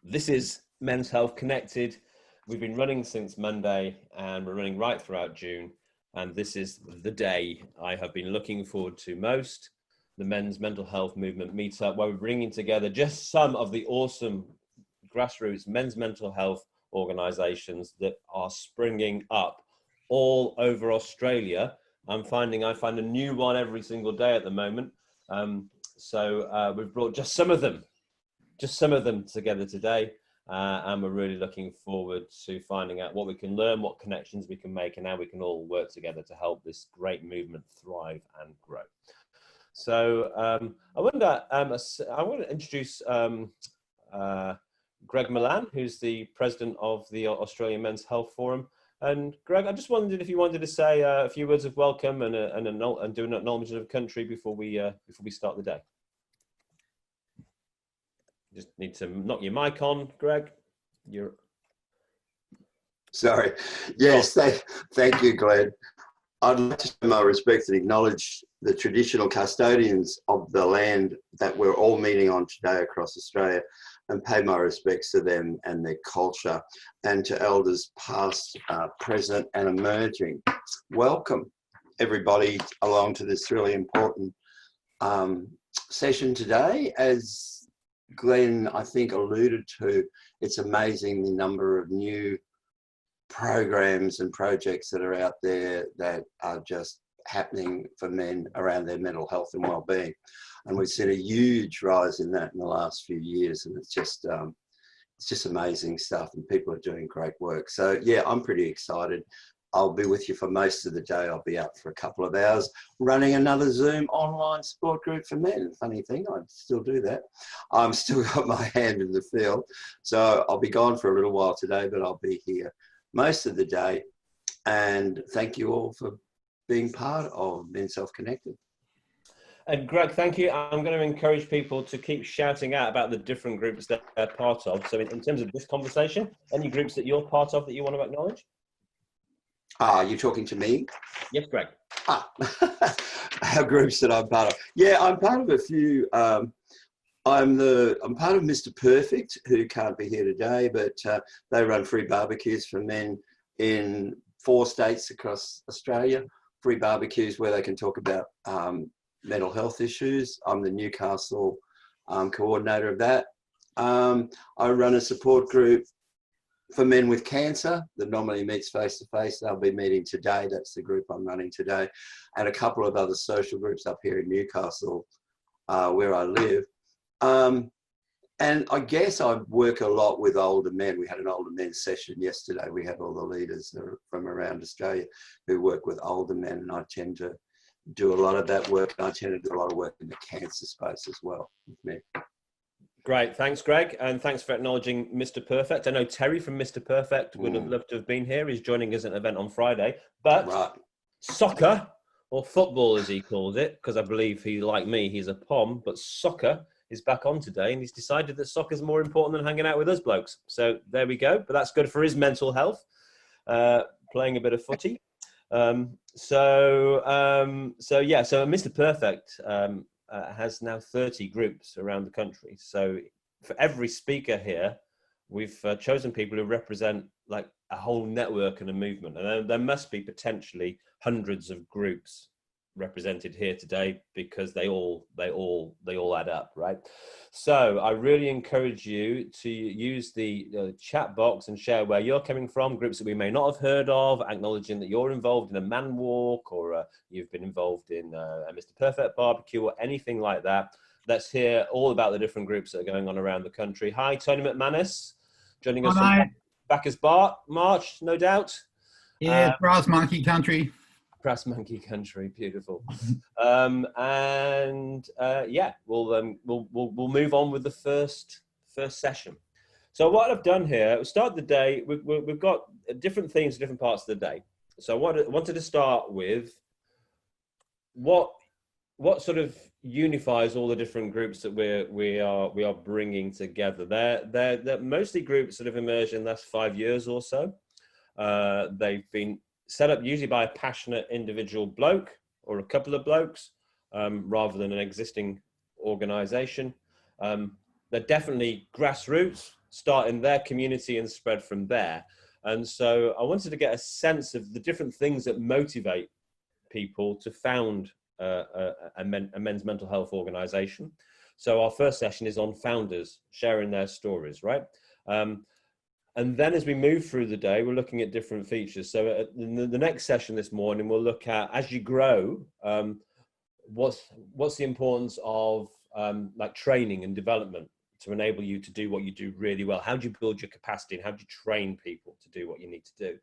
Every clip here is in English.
This is Men's Health Connected. We've been running since Monday and we're running right throughout June. And this is the day I have been looking forward to most, the Men's Mental Health Movement Meetup, where we're bringing together just some of the awesome grassroots men's mental health organisations that are springing up all over Australia. I find a new one every single day at the moment. So we've brought just some of them together today. And we're really looking forward to finding out what we can learn, what connections we can make, and how we can all work together to help this great movement thrive and grow. So I want to introduce Greg Milan, who's the president of the Australian Men's Health Forum. And Greg, I just wondered if you wanted to say a few words of welcome and do an acknowledgement of country before we start the day. Just need to knock your mic on, Greg. Sorry. Yes, thank you, Glenn. I'd like to pay my respects and acknowledge the traditional custodians of the land that we're all meeting on today across Australia, and pay my respects to them and their culture, and to elders past, present and emerging. Welcome everybody along to this really important session today. As Glenn, I think, alluded to, it's amazing the number of new programs and projects that are out there that are just happening for men around their mental health and well-being. And we've seen a huge rise in that in the last few years, and it's just amazing stuff, and people are doing great work. So yeah, I'm pretty excited. I'll be with you for most of the day. I'll be up for a couple of hours running another Zoom online support group for men. Funny thing, I still do that. I'm still got my hand in the field. So I'll be gone for a little while today, but I'll be here most of the day. And thank you all for being part of Men's Health Connected. And Greg, thank you. I'm going to encourage people to keep shouting out about the different groups that they're part of. So in terms of this conversation, any groups that you're part of that you want to acknowledge? You're talking to me? Yes, Greg. Our groups that I'm part of. Yeah, I'm part of a few. I'm part of Mr. Perfect, who can't be here today, but they run free barbecues for men in 4 states across Australia. Free barbecues where they can talk about mental health issues. I'm the Newcastle coordinator of that. I run a support group for men with cancer that normally meets face-to-face. They'll be meeting today. That's the group I'm running today. And a couple of other social groups up here in Newcastle, where I live. And I guess I work a lot with older men. We had an older men's session yesterday. We had all the leaders from around Australia who work with older men, and I tend to do a lot of that work. I tend to do a lot of work in the cancer space as well with men. Great, thanks, Greg, and thanks for acknowledging Mr. Perfect. I know Terry from Mr. Perfect would have loved to have been here. He's joining us at an event on Friday, but soccer, or football as he calls it, because I believe he, like me, he's a POM, but soccer is back on today, and he's decided that soccer is more important than hanging out with us blokes. So there we go, but that's good for his mental health, playing a bit of footy. So Mr. Perfect has now 30 groups around the country. So for every speaker here, we've chosen people who represent like a whole network and a movement. And there must be potentially hundreds of groups represented here today, because they all add up, right? So I really encourage you to use the chat box and share where you're coming from, groups that we may not have heard of, acknowledging that you're involved in a man walk, or you've been involved in a Mr. Perfect barbecue or anything like that. Let's hear all about the different groups that are going on around the country. Hi, Tony McManus, joining us from Bacchus Bar March, no doubt. Yeah, Brass Monkey Country. Brass Monkey Country, beautiful. Yeah, we'll move on with the first session. So what I've done here, we'll start the day. We've got different themes for different parts of the day. So I wanted to start with what sort of unifies all the different groups that we are bringing together. They're mostly groups that have emerged in the last 5 years or so. They've been set up usually by a passionate individual bloke or a couple of blokes, rather than an existing organization. they're definitely grassroots, start in their community and spread from there. And so I wanted to get a sense of the different things that motivate people to found a men's mental health organization. So our first session is on founders sharing their stories, right? And then as we move through the day, we're looking at different features. So the next session this morning, we'll look at, as you grow, what's the importance of like training and development to enable you to do what you do really well? How do you build your capacity, and how do you train people to do what you need to do?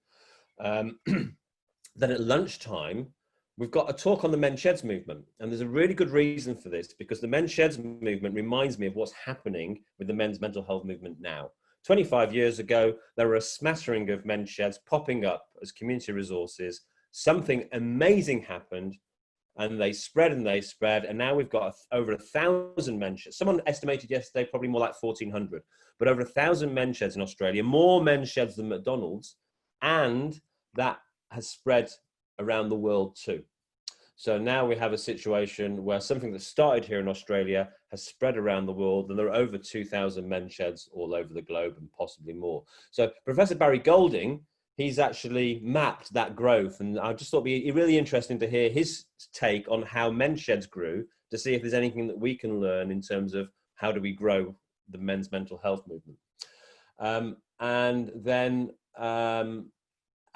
Then at lunchtime, we've got a talk on the Men's Sheds movement. And there's a really good reason for this, because the Men's Sheds movement reminds me of what's happening with the men's mental health movement now. 25 years ago, there were a smattering of men's sheds popping up as community resources. Something amazing happened, and they spread and they spread. And now we've got over 1,000 men's sheds. Someone estimated yesterday, probably more like 1,400, but over 1,000 men's sheds in Australia, more men's sheds than McDonald's. And that has spread around the world too. So now we have a situation where something that started here in Australia has spread around the world, and there are over 2,000 men's sheds all over the globe, and possibly more. So Professor Barry Golding, he's actually mapped that growth, and I just thought it'd be really interesting to hear his take on how men's sheds grew, to see if there's anything that we can learn in terms of how do we grow the men's mental health movement. And then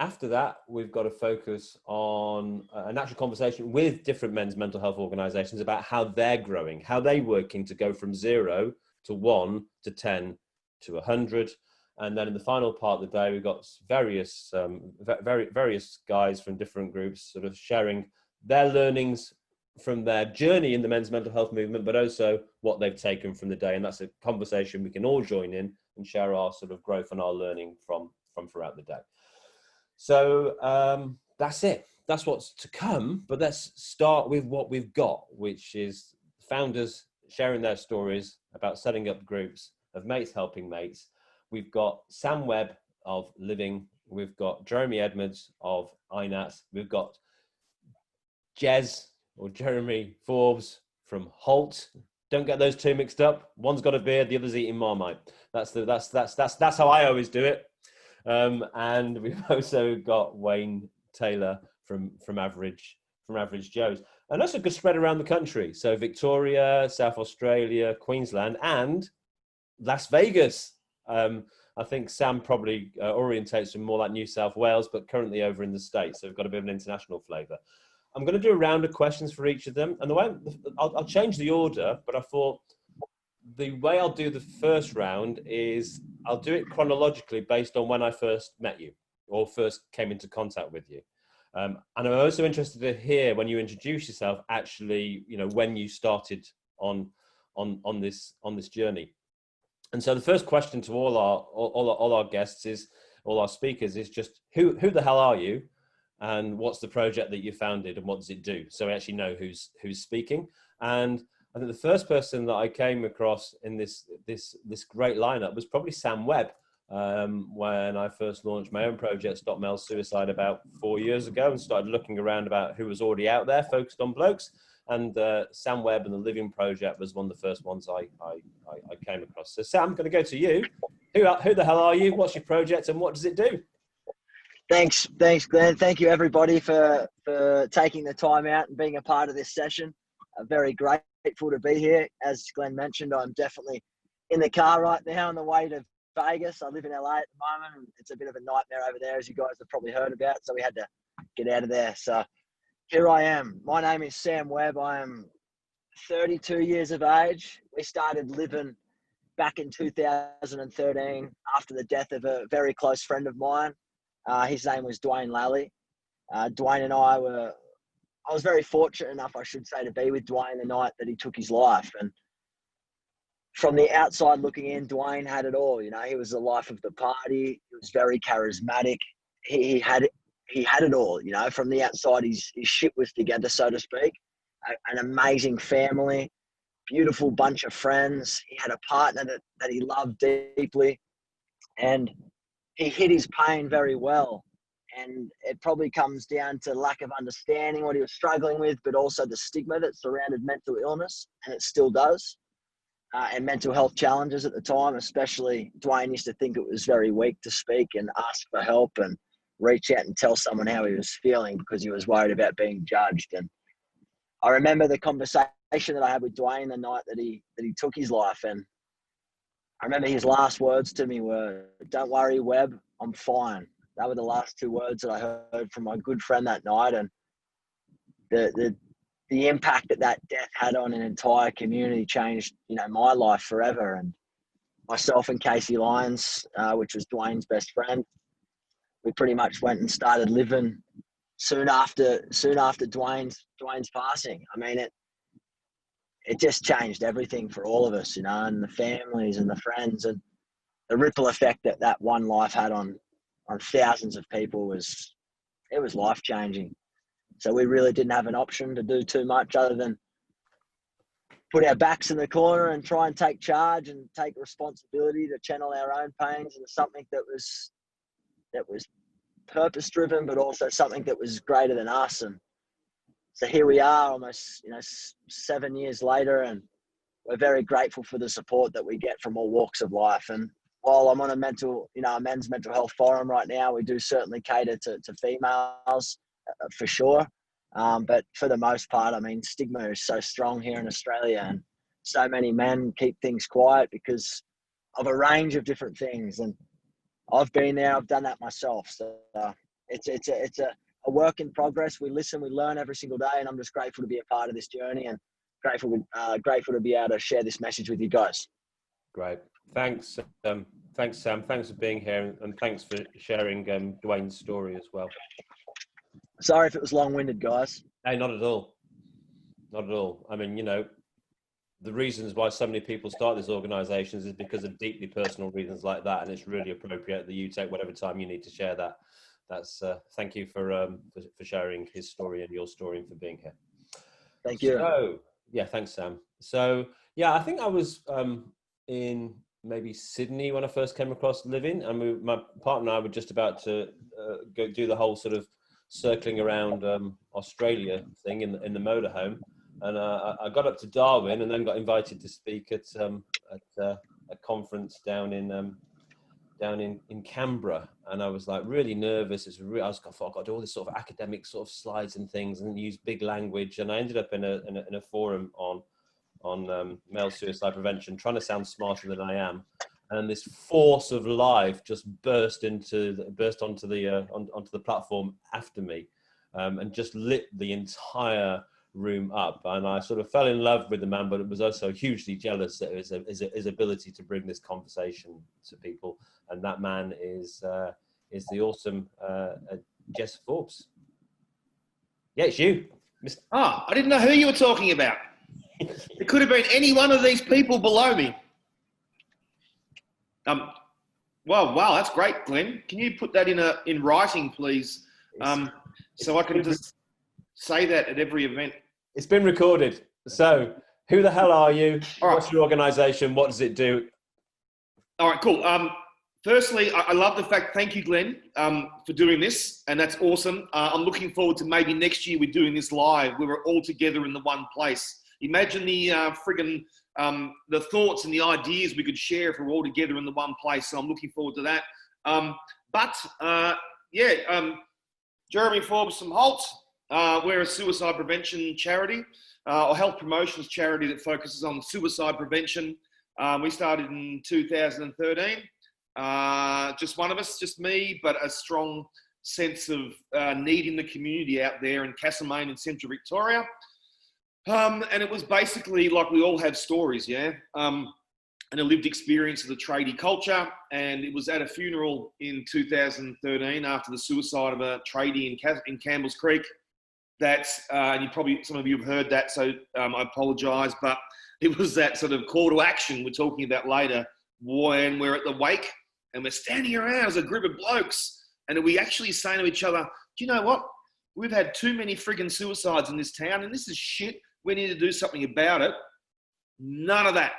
after that, we've got to focus on a natural conversation with different men's mental health organizations about how they're growing, how they're working to go from 0 to 1 to 10 to 100. And then in the final part of the day, we've got various guys from different groups sort of sharing their learnings from their journey in the men's mental health movement, but also what they've taken from the day. And that's a conversation we can all join in and share our sort of growth and our learning from throughout the day. So that's it. That's what's to come. But let's start with what we've got, which is founders sharing their stories about setting up groups of mates helping mates. We've got Sam Webb of Living. We've got Jeremy Edmonds of INATT. We've got Jez or Jeremy Forbes from HALT. Don't get those two mixed up. One's got a beard, the other's eating Marmite. That's how I always do it. And we've also got Wayne Taylor from Average Joe's, and that's a good spread around the country. So Victoria, South Australia, Queensland, and Las Vegas. I think Sam probably orientates from more like New South Wales, but currently over in the States. So we've got a bit of an international flavour. I'm going to do a round of questions for each of them, and the way I'll change the order, but I thought the way I'll do the first round is I'll do it chronologically based on when I first met you or first came into contact with you. And I'm also interested to hear when you introduce yourself, actually, you know, when you started on this journey. And so the first question to all our guests is, all our speakers, is just who the hell are you, and what's the project that you founded, and what does it do? So we actually know who's speaking. And I think the first person that I came across in this great lineup was probably Sam Webb, when I first launched my own project, Stop Male Suicide, about 4 years ago, and started looking around about who was already out there focused on blokes. And Sam Webb and the Living Project was one of the first ones I came across. So Sam, I'm going to go to you. Who the hell are you? What's your project, and what does it do? Thanks, Glenn. Thank you, everybody, for taking the time out and being a part of this session. I'm very grateful to be here. As Glenn mentioned, I'm definitely in the car right now on the way to Vegas. I live in LA at the moment, and it's a bit of a nightmare over there, as you guys have probably heard about. So we had to get out of there. So here I am. My name is Sam Webb. I am 32 years of age. We started Living back in 2013 after the death of a very close friend of mine. His name was Dwayne Lally. Dwayne and I was very fortunate enough, I should say, to be with Dwayne the night that he took his life. And from the outside looking in, Dwayne had it all. You know, he was the life of the party. He was very charismatic. He had it all. You know, from the outside, his shit was together, so to speak. An amazing family, beautiful bunch of friends. He had a partner that he loved deeply, and he hid his pain very well. And it probably comes down to lack of understanding what he was struggling with, but also the stigma that surrounded mental illness, and it still does. and mental health challenges at the time. Especially Dwayne used to think it was very weak to speak and ask for help and reach out and tell someone how he was feeling because he was worried about being judged. And I remember the conversation that I had with Dwayne the night that he took his life, and I remember his last words to me were, "Don't worry, Webb, I'm fine." That were the last 2 words that I heard from my good friend that night. And the impact that death had on an entire community changed, my life forever. And myself and Casey Lyons, which was Dwayne's best friend, we pretty much went and started living soon after Dwayne's passing. I mean, it just changed everything for all of us, and the families and the friends, and the ripple effect that one life had on thousands of people was life changing. So we really didn't have an option to do too much other than put our backs in the corner and try and take charge and take responsibility to channel our own pains into something that was purpose driven, but also something that was greater than us. And so here we are almost, 7 years later, and we're very grateful for the support that we get from all walks of life. And while I'm on a men's mental health forum right now, we do certainly cater to females for sure. But for the most part, I mean, stigma is so strong here in Australia, and so many men keep things quiet because of a range of different things. And I've been there, I've done that myself. So it's a work in progress. We listen, we learn every single day, and I'm just grateful to be a part of this journey, and grateful to be able to share this message with you guys. Great. Thanks, Sam. Thanks for being here, and thanks for sharing Dwayne's story as well. Sorry if it was long-winded, guys. Hey, not at all. Not at all. I mean, the reasons why so many people start these organisations is because of deeply personal reasons like that, and it's really appropriate that you take whatever time you need to share that. That's thank you for sharing his story and your story, and for being here. Thank you. So, yeah, thanks, Sam. So, yeah, I think I was in maybe Sydney when I first came across living, and my partner and I were just about to go do the whole sort of circling around Australia thing in the motorhome, and I got up to Darwin and then got invited to speak at a conference down in Canberra, and I was like really nervous. I thought I've got to do all this sort of academic sort of slides and things and use big language, and I ended up in a forum on male suicide prevention, trying to sound smarter than I am, and this force of life just burst onto the platform after me, and just lit the entire room up. And I sort of fell in love with the man, but it was also hugely jealous at his ability to bring this conversation to people. And that man is the awesome Jess Forbes. Yeah, it's you. Oh, I didn't know who you were talking about. It could have been any one of these people below me. Well, wow, that's great, Glenn. Can you put that in writing, please? So I can just say that at every event. It's been recorded. So, who the hell are you? All right. What's your organisation? What does it do? All right, cool. Firstly, I love the fact, thank you, Glenn, for doing this, and that's awesome. I'm looking forward to maybe next year we're doing this live, where we're all together in the one place. Imagine the the thoughts and the ideas we could share if we're all together in the one place. So I'm looking forward to that. Jeremy Forbes from HALT. We're a suicide prevention charity, or health promotions charity that focuses on suicide prevention. We started in 2013. Just one of us, just me, but a strong sense of need in the community out there in Castlemaine in Central Victoria. And it was basically like we all have stories, yeah, and a lived experience of the tradie culture. And it was at a funeral in 2013 after the suicide of a tradie in Campbell's Creek. And some of you have heard that, so I apologise, but it was that sort of call to action we're talking about later, when we're at the wake and we're standing around as a group of blokes, and we actually saying to each other, do you know what? We've had too many friggin' suicides in this town, and this is shit. We need to do something about it. None of that.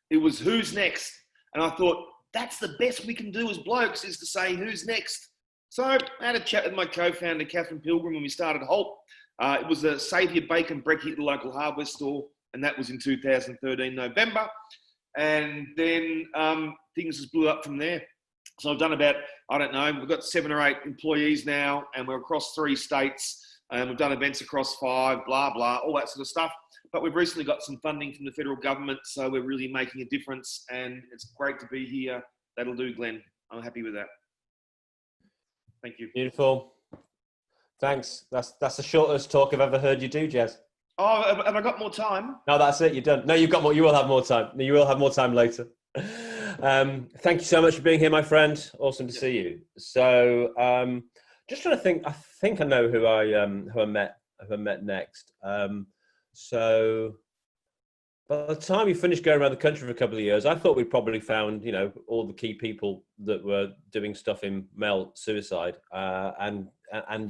It was who's next. And I thought, that's the best we can do as blokes, is to say who's next. So I had a chat with my co-founder, Catherine Pilgrim, when we started HALT. It was a Save Your Bacon Brekkie at the local hardware store, and that was in 2013, November. and then things just blew up from there. So I've done about, I don't know, we've got 7 or 8 employees now, and we're across 3 states, and we've done events across 5, blah, blah, all that sort of stuff. But we've recently got some funding from the federal government, so we're really making a difference, and it's great to be here. That'll do, Glenn. I'm happy with that. Thank you. Beautiful. Thanks. That's the shortest talk I've ever heard you do, Jez. Oh, have I got more time? No, that's it. You're done. No, you've got more. You will have more time. You will have more time later. Thank you so much for being here, my friend. Awesome to see you. So, just trying to think. I think I know who I met next. So, by the time you finished going around the country for a couple of years, I thought we'd probably found, you know, all the key people that were doing stuff in male suicide, and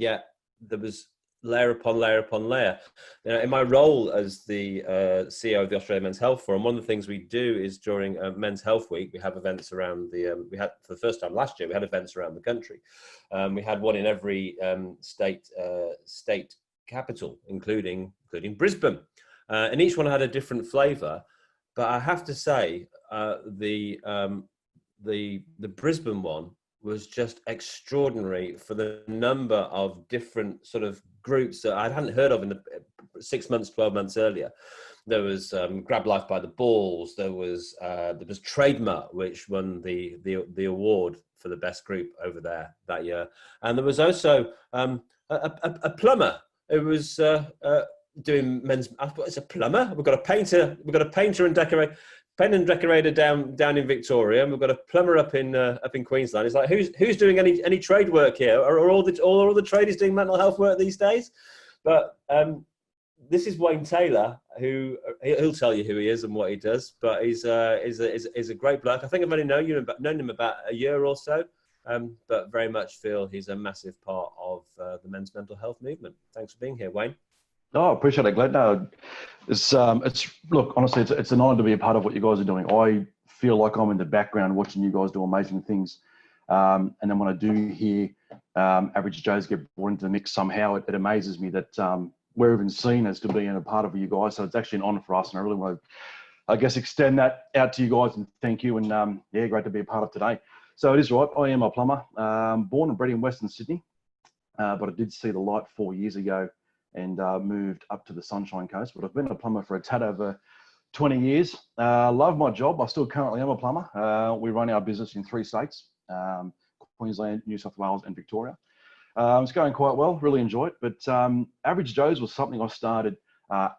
yet there was layer upon layer upon layer. You know, in my role as the CEO of the Australian Men's Health Forum, one of the things we do is during Men's Health Week, we have events around the. We had, for the first time last year, we had events around the country. We had one in every state capital, including Brisbane, and each one had a different flavour. But I have to say, the Brisbane one was just extraordinary for the number of different sort of groups that I hadn't heard of in the 6 months, 12 months earlier. There was Grab Life by the Balls. There was Trademark, which won the award for the best group over there that year. And there was also a plumber. It was doing men's. I thought, it's a plumber. We've got a painter. We've got a painter and decorator down in Victoria, and we've got a plumber up in Queensland. It's like, who's doing any trade work here? Are all the tradies doing mental health work these days? But this is Wayne Taylor, who he'll tell you who he is and what he does. But he's a great bloke. I think I've only known him about a year or so, but very much feel he's a massive part of the men's mental health movement. Thanks for being here, Wayne. Oh, I appreciate it, Glenn. No, it's look, honestly, it's an honour to be a part of what you guys are doing. I feel like I'm in the background watching you guys do amazing things, and then when I do hear average Joes get brought into the mix somehow, it amazes me that we're even seen as to being a part of you guys. So it's actually an honour for us, and I really want to, I guess, extend that out to you guys and thank you. And yeah, great to be a part of today. So it is right. I am a plumber, born and bred in Western Sydney, but I did see the light 4 years ago and moved up to the Sunshine Coast. But I've been a plumber for a tad over 20 years. Love my job. I still currently am a plumber. We run our business in 3 states, Queensland, New South Wales and Victoria. It's going quite well, really enjoy it. But Average Joes was something I started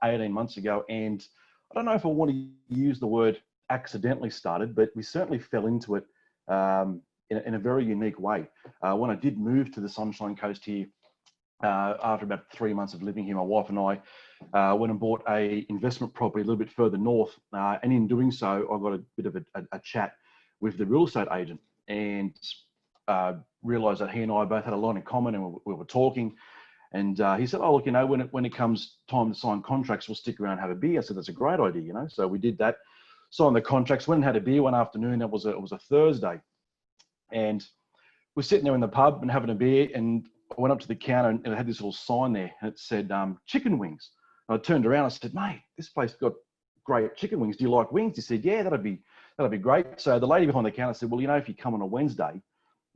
18 months ago. And I don't know if I want to use the word accidentally started, but we certainly fell into it in a very unique way. When I did move to the Sunshine Coast here, after about 3 months of living here, my wife and I went and bought a investment property a little bit further north. And in doing so, I got a bit of a chat with the real estate agent and realised that he and I both had a lot in common, and we were talking. And he said, "Oh, look, you know, when it comes time to sign contracts, we'll stick around and have a beer." I said, "That's a great idea, you know." So we did that, signed the contracts, went and had a beer one afternoon. It was a Thursday, and we're sitting there in the pub and having a beer, and I went up to the counter and it had this little sign there, and it said chicken wings. And I turned around and I said, "Mate, this place got great chicken wings. Do you like wings?" He said, "Yeah, that'd be great." So the lady behind the counter said, "Well, you know, if you come on a Wednesday,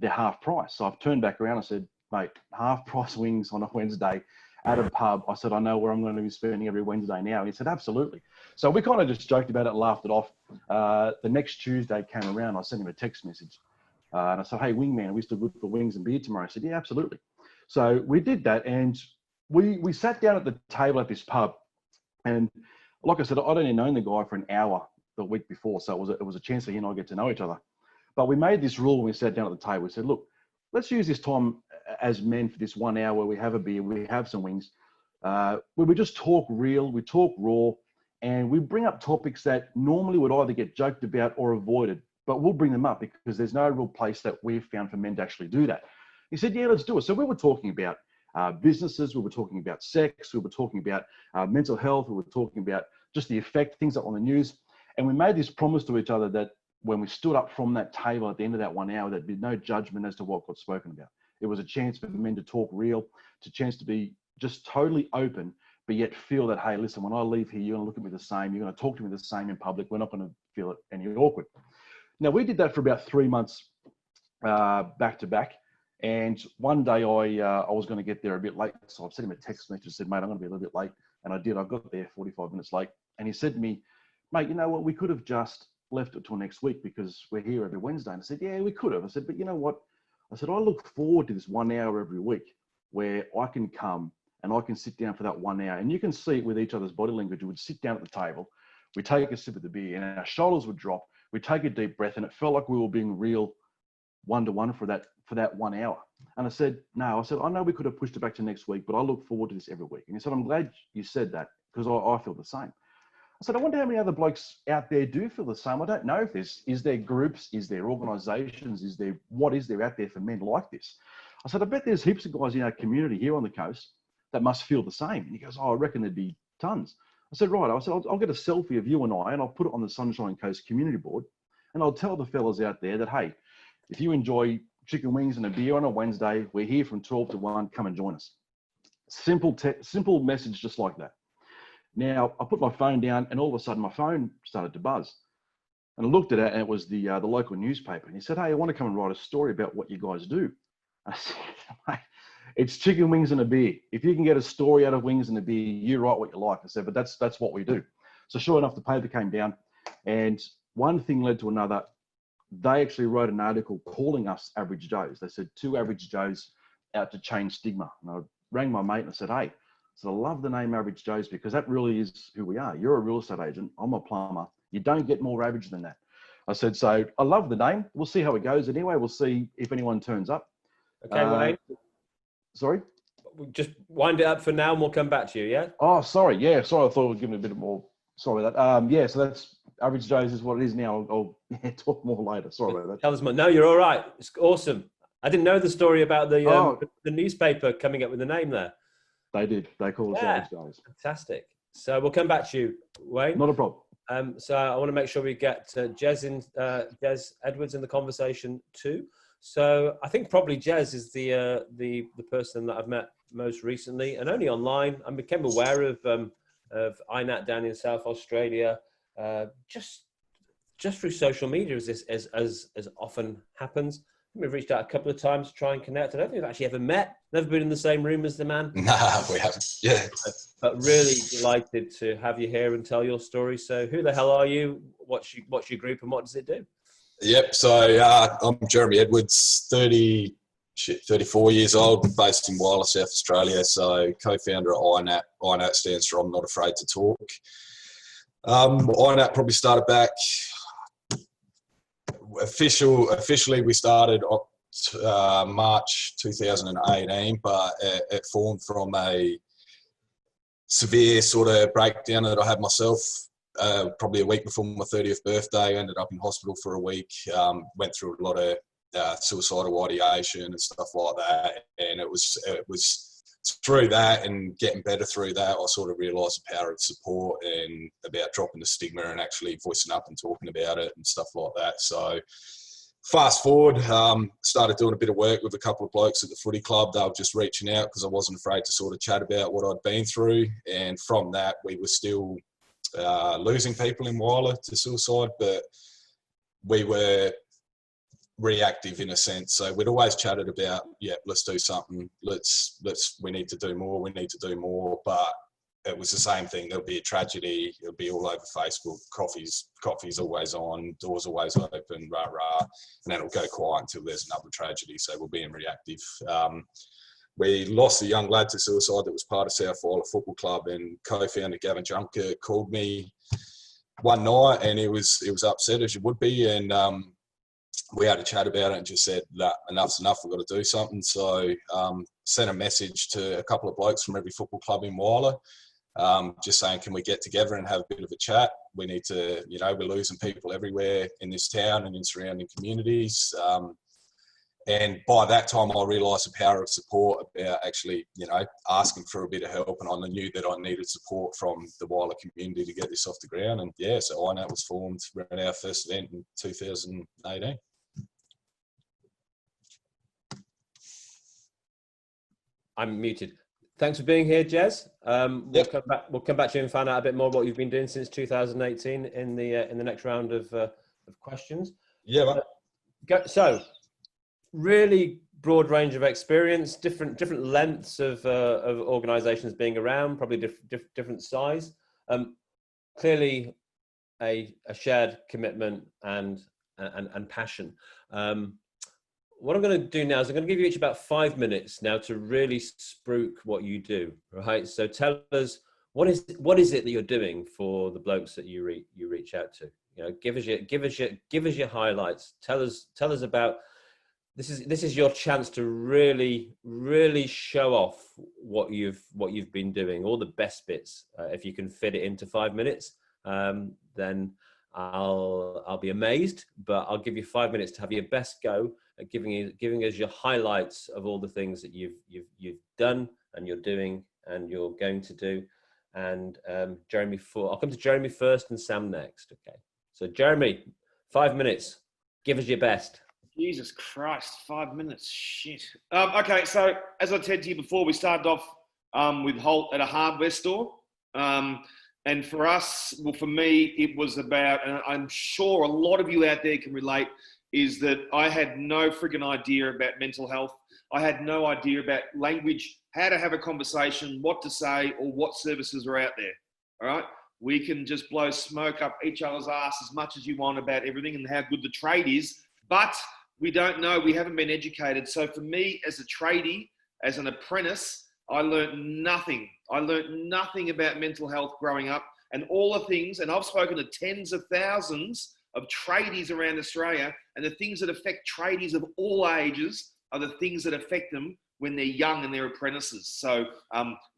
they're half price." So I've turned back around and said, "Mate, half price wings on a Wednesday at a pub." I said, "I know where I'm going to be spending every Wednesday now." And he said, "Absolutely." So we kind of just joked about it and laughed it off. The next Tuesday came around, I sent him a text message. And I said, "Hey, wingman, are we still good for wings and beer tomorrow?" He said, "Yeah, absolutely." So we did that, and we sat down at the table at this pub. And like I said, I'd only known the guy for an hour the week before, so it was a chance for he and I get to know each other. But we made this rule when we sat down at the table. We said, "Look, let's use this time as men for this 1 hour where we have a beer, we have some wings, where we just talk real, we talk raw, and we bring up topics that normally would either get joked about or avoided, but we'll bring them up because there's no real place that we've found for men to actually do that." He said, "Yeah, let's do it." So we were talking about businesses, we were talking about sex, we were talking about mental health, we were talking about just the effect, things up on the news. And we made this promise to each other that when we stood up from that table at the end of that 1 hour, there'd be no judgment as to what got spoken about. It was a chance for men to talk real, a chance to be just totally open, but yet feel that, hey, listen, when I leave here, you're going to look at me the same. You're going to talk to me the same in public. We're not going to feel it any awkward. Now, we did that for about 3 months back to back. And one day I was going to get there a bit late. So I sent him a text message and said, mate, I'm going to be a little bit late. And I did. I got there 45 minutes late. And he said to me, mate, you know what? We could have just left it till next week because we're here every Wednesday. And I said, yeah, we could have. I said, but you know what? I said, I look forward to this 1 hour every week where I can come and I can sit down for that 1 hour. And you can see it with each other's body language. We would sit down at the table, we take a sip of the beer and our shoulders would drop. We take a deep breath and it felt like we were being real one-to-one for that 1 hour. And I said, no, I said, I know we could have pushed it back to next week, but I look forward to this every week. And he said, I'm glad you said that because I feel the same. I said, I wonder how many other blokes out there do feel the same. I don't know if is there groups, is there organisations, what is there out there for men like this? I said, I bet there's heaps of guys in our community here on the coast that must feel the same. And he goes, oh, I reckon there'd be tons. I said, right. I said, I'll get a selfie of you and I, and I'll put it on the Sunshine Coast community board. And I'll tell the fellas out there that, hey, if you enjoy chicken wings and a beer on a Wednesday, we're here from 12 to 1, come and join us. Simple message just like that. Now, I put my phone down and all of a sudden my phone started to buzz. And I looked at it and it was the local newspaper. And he said, hey, I want to come and write a story about what you guys do. I said, mate, it's chicken wings and a beer. If you can get a story out of wings and a beer, you write what you like. I said, but that's what we do. So sure enough, the paper came down and one thing led to another. They actually wrote an article calling us average Joes. They said 2 average Joes out to change stigma. And I rang my mate and I said, hey, I love the name Average Joes because that really is who we are. You're a real estate agent. I'm a plumber. You don't get more average than that. I said, so I love the name. We'll see how it goes anyway. We'll see if anyone turns up. Okay, Wayne. Sorry? Just wind it up for now and we'll come back to you, yeah? Oh, sorry. Yeah, sorry. I thought we'd give it a bit more. Sorry about that. Yeah, so that's Average Joes is what it is now. I'll talk more later. Sorry about that. Tell us more. No, you're all right. It's awesome. I didn't know the story about the newspaper coming up with the name there. They did. They called us Average Joes. Fantastic. So we'll come back to you, Wayne. Not a problem. So I want to make sure we get Jez Edwards in the conversation too. So I think probably Jez is the person that I've met most recently and only online. I became aware of INATT down in South Australia just through social media as often happens. We've reached out a couple of times to try and connect. I don't think we've actually ever met, never been in the same room as the man. Nah, we haven't. Yeah. But really delighted to have you here and tell your story. So who the hell are you? What's your group and what does it do? Yep. So I'm Jeremy Edwards, 34 years old, based in Whyalla, South Australia. So co-founder of INATT. INATT stands for I'm Not Afraid to Talk. INATT probably started back... Officially, we started March 2018, but it formed from a severe sort of breakdown that I had myself. Probably a week before my 30th birthday, ended up in hospital for a week. Went through a lot of suicidal ideation and stuff like that, and it was through that and getting better through that, I sort of realised the power of support and about dropping the stigma and actually voicing up and talking about it and stuff like that. So fast forward, started doing a bit of work with a couple of blokes at the footy club. They were just reaching out because I wasn't afraid to sort of chat about what I'd been through. And from that, we were still losing people in Whyalla to suicide, but we were reactive in a sense. So we'd always chatted about, yeah, let's do something. We need to do more. But it was the same thing. There'll be a tragedy. It'll be all over Facebook. Coffee's always on. Doors always open. Rah rah. And then it'll go quiet until there's another tragedy. So we're being reactive. We lost a young lad to suicide that was part of South Whyalla Football Club, and co-founder Gavin Junker called me one night, and he was upset, as you would be, and we had a chat about it and just said, nah, enough's enough, we've got to do something. So sent a message to a couple of blokes from every football club in Whyalla, just saying, can we get together and have a bit of a chat? We need to, we're losing people everywhere in this town and in surrounding communities. And by that time, I realised the power of support about actually, asking for a bit of help. And I knew that I needed support from the Whyalla community to get this off the ground. And yeah, so INATT was formed. We ran our first event in 2018. I'm muted. thanks for being here, Jez. Yep. We'll come back to you and find out a bit more what you've been doing since 2018 in the next round of questions. Yeah, man. So, really broad range of experience, different lengths of organisations being around, probably different size. Clearly, a shared commitment and passion. What I'm going to do now is I'm going to give you each about 5 minutes now to really spruik what you do, right? So tell us what is it that you're doing for the blokes that you reach out to. You know, give us your highlights. Tell us about this is your chance to really show off what you've been doing, all the best bits. If you can fit it into 5 minutes, then I'll be amazed. But I'll give you 5 minutes to have your best go at giving us your highlights of all the things that you've done and you're doing and you're going to do. And Jeremy, I'll come to Jeremy first and Sam next. Okay. So Jeremy, 5 minutes. Give us your best. Jesus Christ, 5 minutes. Shit. Okay, so as I said to you before, we started off with HALT at a hardware store. And for us, well, for me, it was about, and I'm sure a lot of you out there can relate, is that I had no friggin' idea about mental health. I had no idea about language, how to have a conversation, what to say, or what services are out there. All right? We can just blow smoke up each other's ass as much as you want about everything and how good the trade is, but we don't know, we haven't been educated. So for me, as a tradie, as an apprentice, I learned nothing. I learned nothing about mental health growing up, and all the things, and I've spoken to tens of thousands of tradies around Australia, and the things that affect tradies of all ages are the things that affect them when they're young and they're apprentices. So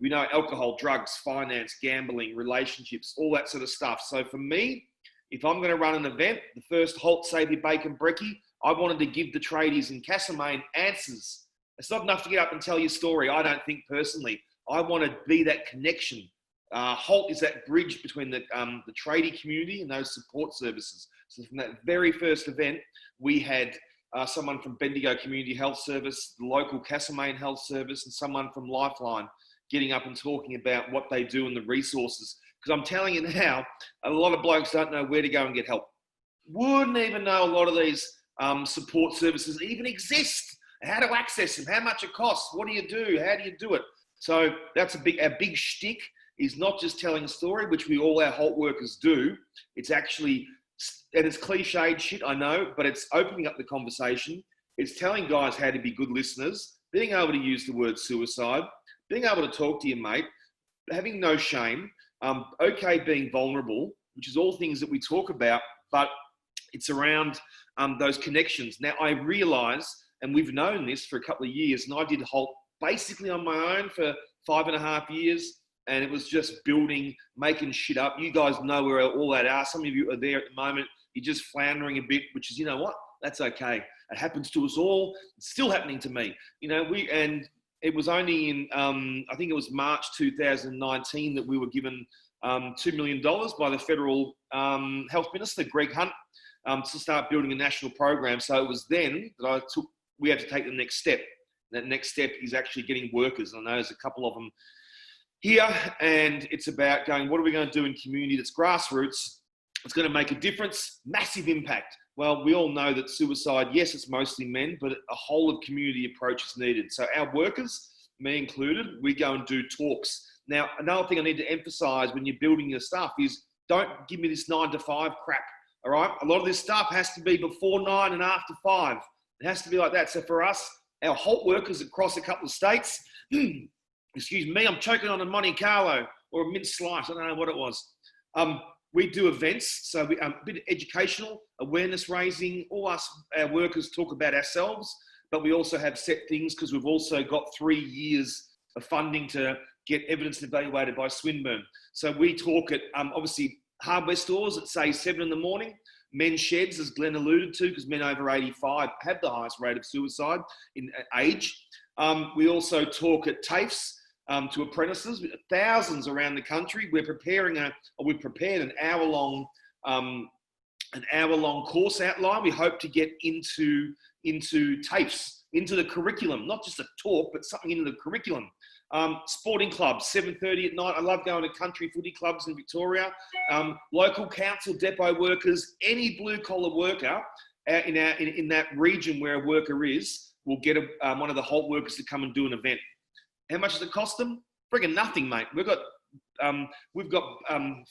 we know alcohol, drugs, finance, gambling, relationships, all that sort of stuff. So for me, if I'm going to run an event, the first HALT Save Your Bacon Brekkie, I wanted to give the tradies in Castlemaine answers. It's not enough to get up and tell your story, I don't think personally. I want to be that connection. HALT is that bridge between the tradie community and those support services. So from that very first event, we had someone from Bendigo Community Health Service, the local Castlemaine Health Service, and someone from Lifeline getting up and talking about what they do and the resources. Because I'm telling you now, a lot of blokes don't know where to go and get help. Wouldn't even know a lot of these support services even exist, how to access them, how much it costs, what do you do, how do you do it? So that's our big shtick is not just telling a story, which all our HALT workers do. It's actually, and it's cliched shit, I know, but it's opening up the conversation. It's telling guys how to be good listeners, being able to use the word suicide, being able to talk to your mate, having no shame, okay being vulnerable, which is all things that we talk about, but it's around those connections. Now, I realise, and we've known this for a couple of years, and I did HALT basically on my own for 5.5 years, and it was just building, making shit up. You guys know where all that are. Some of you are there at the moment. You're just floundering a bit, which is, you know what? That's okay. It happens to us all. It's still happening to me. You know, and it was only in, I think it was March 2019 that we were given $2 million by the federal health minister, Greg Hunt, to start building a national program. So it was then that we had to take the next step. That next step is actually getting workers. I know there's a couple of them here, and it's about going, what are we going to do in community that's grassroots? It's going to make a difference, massive impact. Well, we all know that suicide, yes, it's mostly men, but a whole of community approach is needed. So our workers, me included, we go and do talks. Now, another thing I need to emphasize when you're building your stuff is don't give me this 9 to 5 crap, all right? A lot of this stuff has to be before 9 and after 5. It has to be like that. So for us, our HALT workers across a couple of states, excuse me, I'm choking on a Monte Carlo or a mince slice. I don't know what it was. We do events, so a bit of educational, awareness raising. All us, our workers talk about ourselves, but we also have set things because we've also got 3 years of funding to get evidence evaluated by Swinburne. So we talk at, obviously, hardware stores at, say, 7 in the morning. Men's sheds, as Glenn alluded to, because men over 85 have the highest rate of suicide in age. We also talk at TAFEs to apprentices, thousands around the country. We've prepared an hour-long course outline. We hope to get into TAFEs, into the curriculum, not just a talk, but something into the curriculum. Sporting clubs, 7:30 at night. I love going to country footy clubs in Victoria. Local council depot workers, any blue collar worker in that region where a worker is will get one of the HALT workers to come and do an event. How much does it cost them? Friggin' nothing, mate. We've got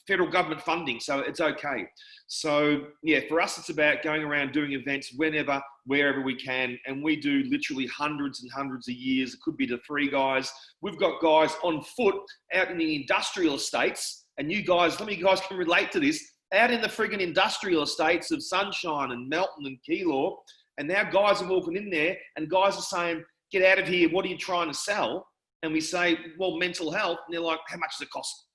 federal government funding, so it's okay. So yeah, for us, it's about going around doing events whenever, wherever we can, and we do literally hundreds and hundreds of years. It could be to 3 guys. We've got guys on foot out in the industrial estates, and you guys, some of you guys can relate to this, out in the friggin' industrial estates of Sunshine and Melton and Keilor, and now guys are walking in there, and guys are saying, "Get out of here, what are you trying to sell?" And we say, "Well, mental health." And they're like, "How much does it cost?"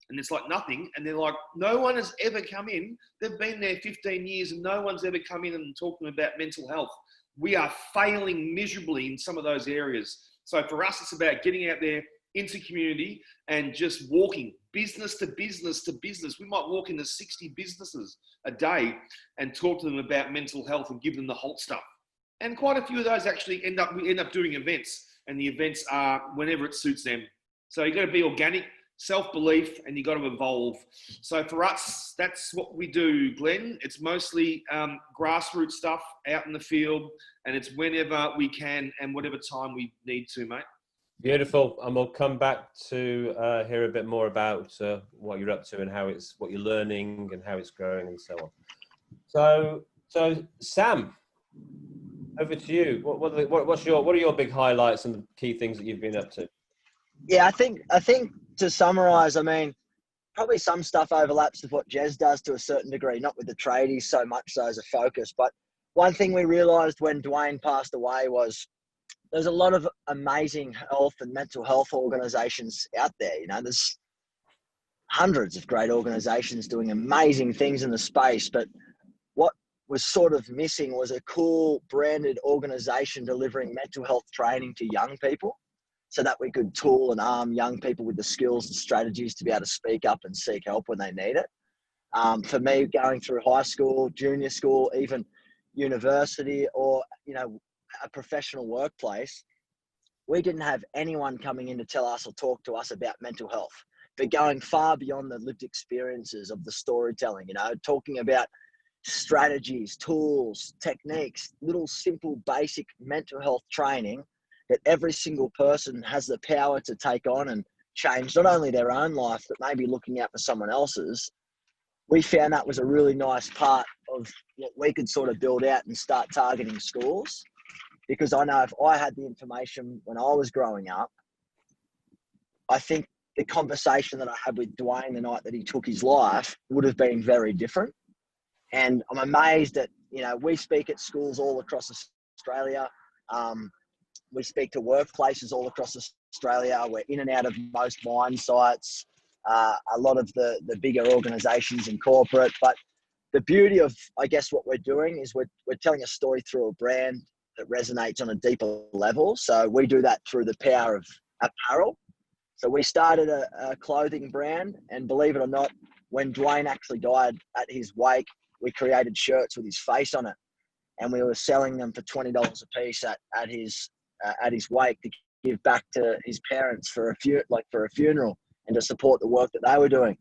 And it's like nothing. And they're like, no one has ever come in. They've been there 15 years and no one's ever come in and talked to them about mental health. We are failing miserably in some of those areas. So for us, it's about getting out there into community and just walking business to business to business. We might walk into 60 businesses a day and talk to them about mental health and give them the HALT stuff. And quite a few of those actually end up doing events. And the events are whenever it suits them. So you've got to be organic, self-belief, and you've got to evolve. So for us, that's what we do, Glenn. It's mostly grassroots stuff out in the field, and it's whenever we can and whatever time we need to, mate. Beautiful. And we'll come back to hear a bit more about what you're up to and what you're learning and how it's growing and so on. So Sam, over to you. What are your big highlights and the key things that you've been up to? Yeah, I think to summarise, I mean, probably some stuff overlaps with what Jez does to a certain degree, not with the tradies so much so as a focus. But one thing we realised when Dwayne passed away was there's a lot of amazing health and mental health organisations out there. You know, there's hundreds of great organisations doing amazing things in the space, but what was sort of missing was a cool branded organisation delivering mental health training to young people, so that we could tool and arm young people with the skills and strategies to be able to speak up and seek help when they need it. For me, going through high school, junior school, even university, or, you know, a professional workplace, we didn't have anyone coming in to tell us or talk to us about mental health. But going far beyond the lived experiences of the storytelling, you know, talking about strategies, tools, techniques, little simple basic mental health training that every single person has the power to take on and change not only their own life, but maybe looking out for someone else's. We found that was a really nice part of what we could sort of build out and start targeting schools. Because I know if I had the information when I was growing up, I think the conversation that I had with Dwayne the night that he took his life would have been very different. And I'm amazed that, you know, we speak at schools all across Australia. We speak to workplaces all across Australia. We're in and out of most mine sites, a lot of the bigger organisations in corporate. But the beauty of, I guess, what we're doing is we're telling a story through a brand that resonates on a deeper level. So we do that through the power of apparel. So we started a clothing brand, and believe it or not, when Dwayne actually died at his wake, we created shirts with his face on it, and we were selling them for $20 a piece at his wake to give back to his parents for a funeral and to support the work that they were doing.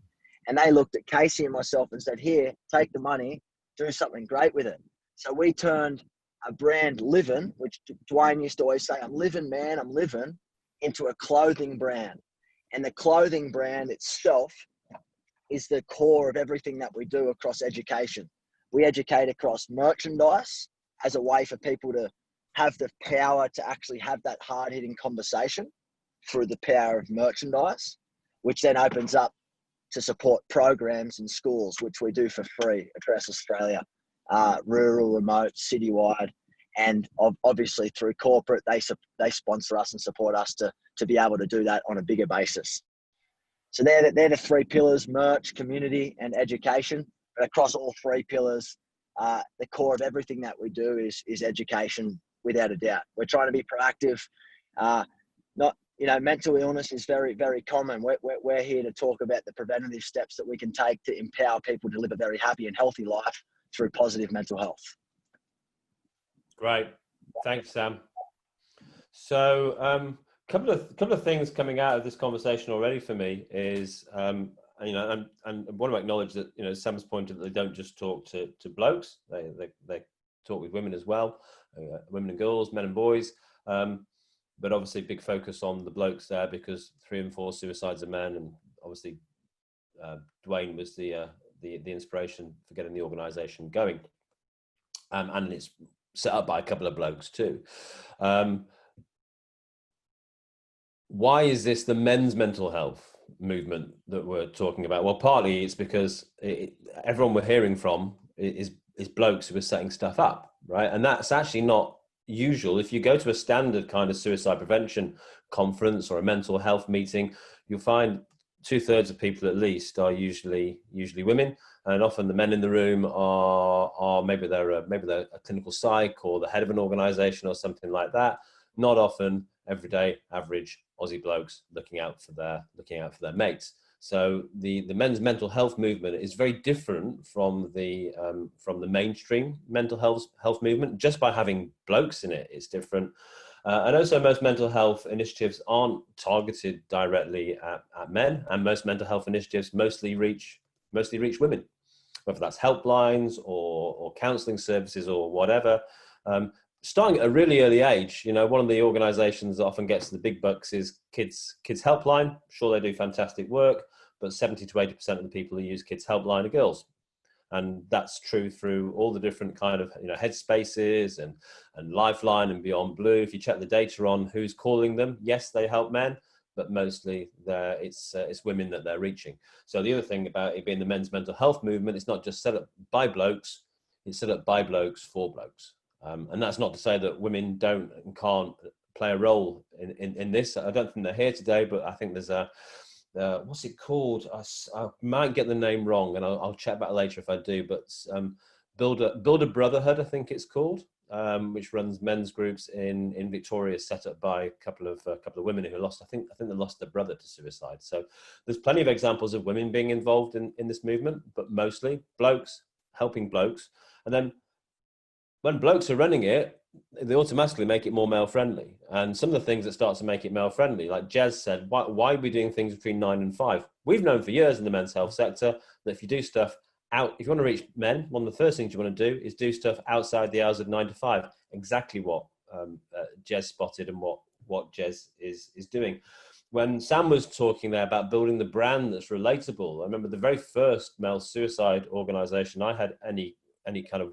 And they looked at Casey and myself and said, "Here, take the money, do something great with it." So we turned a brand, Livin', which Dwayne used to always say, "I'm living, man, I'm living," into a clothing brand. And the clothing brand itself is the core of everything that we do across education. We educate across merchandise as a way for people to have the power to actually have that hard-hitting conversation through the power of merchandise, which then opens up to support programs in schools, which we do for free across Australia, rural, remote, citywide, and obviously through corporate, they sponsor us and support us to be able to do that on a bigger basis. So they're the 3 pillars: merch, community, and education. But across all 3 pillars, the core of everything that we do is education, without a doubt. We're trying to be proactive. Mental illness is very, very common. We're here to talk about the preventative steps that we can take to empower people to live a very happy and healthy life through positive mental health. Great. Thanks, Sam. So couple of things coming out of this conversation already for me is, and I want to acknowledge that, Sam's pointed that they don't just talk to blokes, they talk with women as well, women and girls, men and boys. But obviously big focus on the blokes there, because 3 in 4 suicides are men, and obviously Dwayne was the inspiration for getting the organisation going, and it's set up by a couple of blokes too. Why is this the men's mental health movement that we're talking about? Well, partly it's because everyone we're hearing from is blokes who are setting stuff up, right? And that's actually not usual. If you go to a standard kind of suicide prevention conference or a mental health meeting, you'll find 2/3 of people at least are usually women, and often the men in the room are maybe they're a clinical psych or the head of an organisation or something like that. Not often everyday average Aussie blokes looking out for their mates. So the men's mental health movement is very different from the mainstream mental health movement. Just by having blokes in it, it's different. And also most mental health initiatives aren't targeted directly at men, and most mental health initiatives mostly reach women, whether that's helplines or counselling services or whatever. Starting at a really early age, one of the organisations that often gets the big bucks is Kids Helpline. Sure, they do fantastic work, but 70 to 80% of the people who use Kids Helpline are girls. And that's true through all the different kind of, headspaces and Lifeline and Beyond Blue. If you check the data on who's calling them, yes, they help men, but mostly it's women that they're reaching. So the other thing about it being the men's mental health movement, it's not just set up by blokes, it's set up by blokes for blokes. And that's not to say that women don't and can't play a role in this. I don't think they're here today, but I think there's what's it called? I might get the name wrong, and I'll check back later if I do. But Build a Brotherhood, I think it's called, which runs men's groups in Victoria, set up by a couple of women who lost. I think they lost their brother to suicide. So there's plenty of examples of women being involved in this movement, but mostly blokes helping blokes, and then when blokes are running it, they automatically make it more male friendly. And some of the things that start to make it male friendly, like Jez said, why are we doing things between 9 and 5? We've known for years in the men's health sector that if you do stuff if you want to reach men, one of the first things you want to do is do stuff outside the hours of 9 to 5. Exactly what Jez spotted and what Jez is doing. When Sam was talking there about building the brand that's relatable, I remember the very first male suicide organisation I had any kind of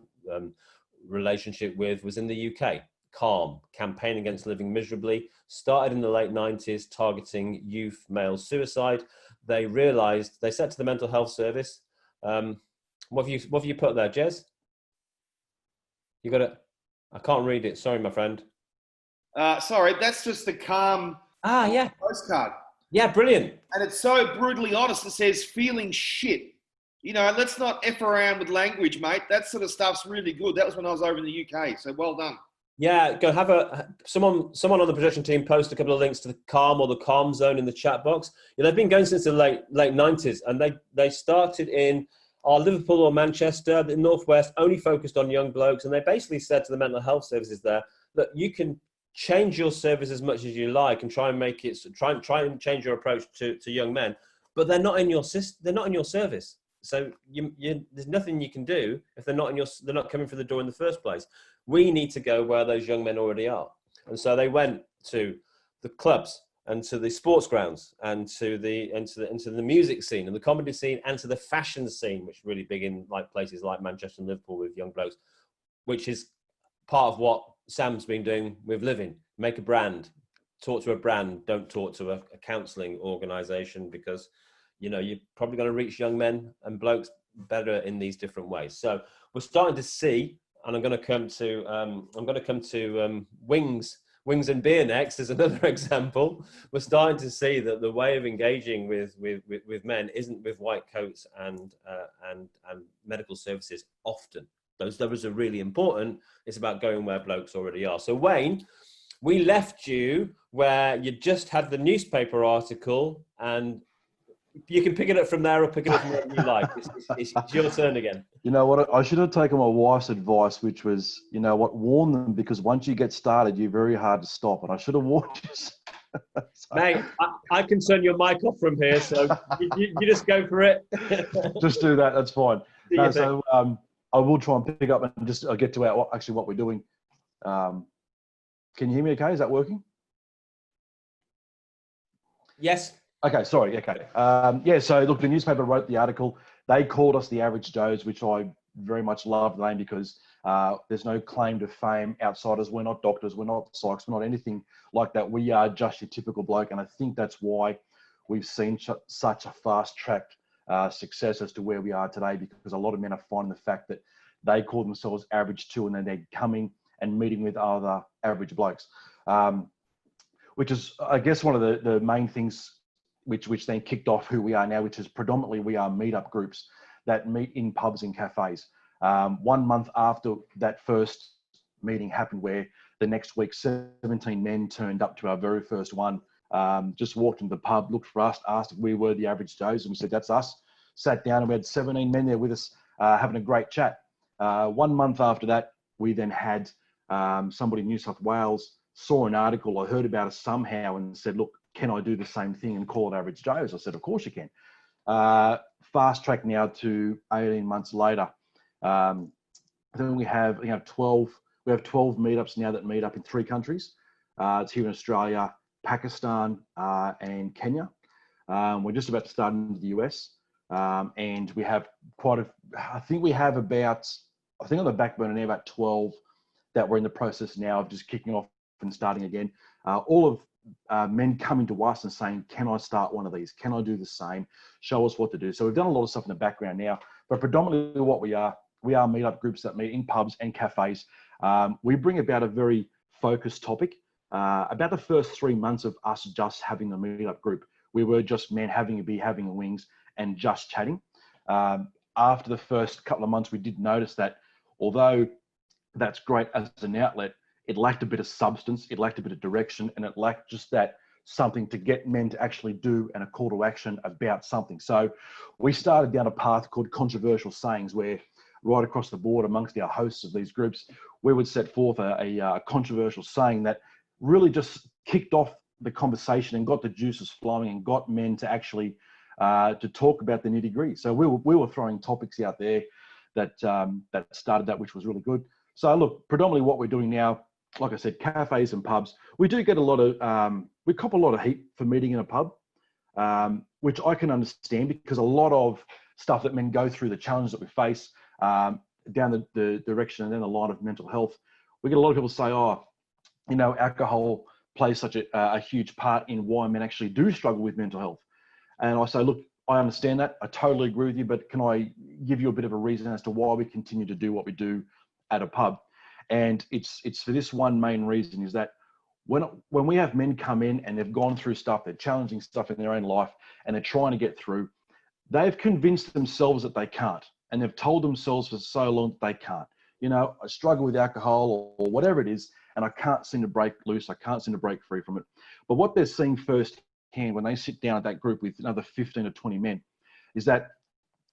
relationship with was in the UK. Calm, Campaign Against Living Miserably, started in the late 90s, targeting youth male suicide. They realised, they said to the mental health service, what have you put there, Jez? You got it. I can't read it. Sorry, my friend. Sorry, that's just the Calm yeah postcard. Yeah, brilliant. And it's so brutally honest. It says feeling shit. Let's not F around with language, mate. That sort of stuff's really good. That was when I was over in the UK, so well done. Yeah, go have someone on the production team post a couple of links to the Calm or the Calm Zone in the chat box. They've been going since the late 90s, and they started in Liverpool or Manchester, the Northwest, only focused on young blokes, and they basically said to the mental health services there that you can change your service as much as you like and try and make it try and change your approach to young men, but they're not in your service. So there's nothing you can do if they're not coming through the door in the first place. We need to go where those young men already are. And so they went to the clubs and to the sports grounds and to the music scene and the comedy scene and to the fashion scene, which is really big in places like Manchester and Liverpool with young blokes, which is part of what Sam's been doing with Living. Make a brand, talk to a brand, don't talk to a counselling organisation, because you're probably going to reach young men and blokes better in these different ways. So we're starting to see, and I'm going to come to Wings and Beer next as another example. We're starting to see that the way of engaging with men isn't with white coats and medical services often. Those are really important. It's about going where blokes already are. So Wayne, we left you where you just had the newspaper article, and you can pick it up from there or pick it up from wherever you like. It's your turn again. You know what? I should have taken my wife's advice, which was, warn them, because once you get started, you're very hard to stop. And I should have warned you. So, Mate, I can turn your mic off from here, so you just go for it. just do that. That's fine. Do No, your thing. so I will try and pick up and just get to actually what we're doing. Can you hear me okay? Is that working? Yes. Okay, sorry. Okay. Yeah, so look, the newspaper wrote the article. They called us the Average Joes, which I very much love the name because there's no claim to fame outsiders. We're not doctors. We're not psychs. We're not anything like that. We are just your typical bloke. And I think that's why we've seen such a fast-tracked success as to where we are today, because a lot of men are finding the fact that they call themselves average too, and then they're coming and meeting with other average blokes, which is, I guess, one of the main things which then kicked off who we are now, which is predominantly we are meetup groups that meet in pubs and cafes. 1 month after that first meeting happened, where the next week 17 men turned up to our very first one, just walked into the pub, looked for us, asked if we were the Average Joes, and we said, that's us. Sat down and we had 17 men there with us having a great chat. 1 month after that, we then had somebody in New South Wales saw an article, I heard about it somehow, and said, look, can I do the same thing and call it Average Joes? I said, of course you can. Fast track now to 18 months later. Then we have 12 meetups now that meet up in 3 countries. It's here in Australia, Pakistan, and Kenya. We're just about to start into the US. And we have I think on the back burner now about 12 that we're in the process now of just kicking off and starting again. All of men coming to us and saying, can I start one of these? Can I do the same? Show us what to do. So we've done a lot of stuff in the background now, but predominantly what we are meetup groups that meet in pubs and cafes. We bring about a very focused topic. About the first 3 months of us just having the meetup group, we were just men having a beer, having wings, and just chatting. After the first couple of months, we did notice that although that's great as an outlet, it lacked a bit of substance, it lacked a bit of direction, and it lacked just that something to get men to actually do and a call to action about something. So we started down a path called controversial sayings, where right across the board amongst our hosts of these groups, we would set forth a controversial saying that really just kicked off the conversation and got the juices flowing and got men to actually to talk about the nitty-gritty. So we were throwing topics out there that started that, which was really good. So look, predominantly what we're doing now, like I said, cafes and pubs. We do get a lot of, we cop a lot of heat for meeting in a pub, which I can understand, because a lot of stuff that men go through, the challenges that we face down the direction and then the line of mental health, we get a lot of people say, oh, alcohol plays such a huge part in why men actually do struggle with mental health. And I say, look, I understand that. I totally agree with you, but can I give you a bit of a reason as to why we continue to do what we do at a pub? And it's for this one main reason, is that when we have men come in and they've gone through stuff, they're challenging stuff in their own life and they're trying to get through, they've convinced themselves that they can't. And they've told themselves for so long that they can't. I struggle with alcohol or whatever it is, and I can't seem to break loose. I can't seem to break free from it. But what they're seeing firsthand when they sit down at that group with another 15 or 20 men is that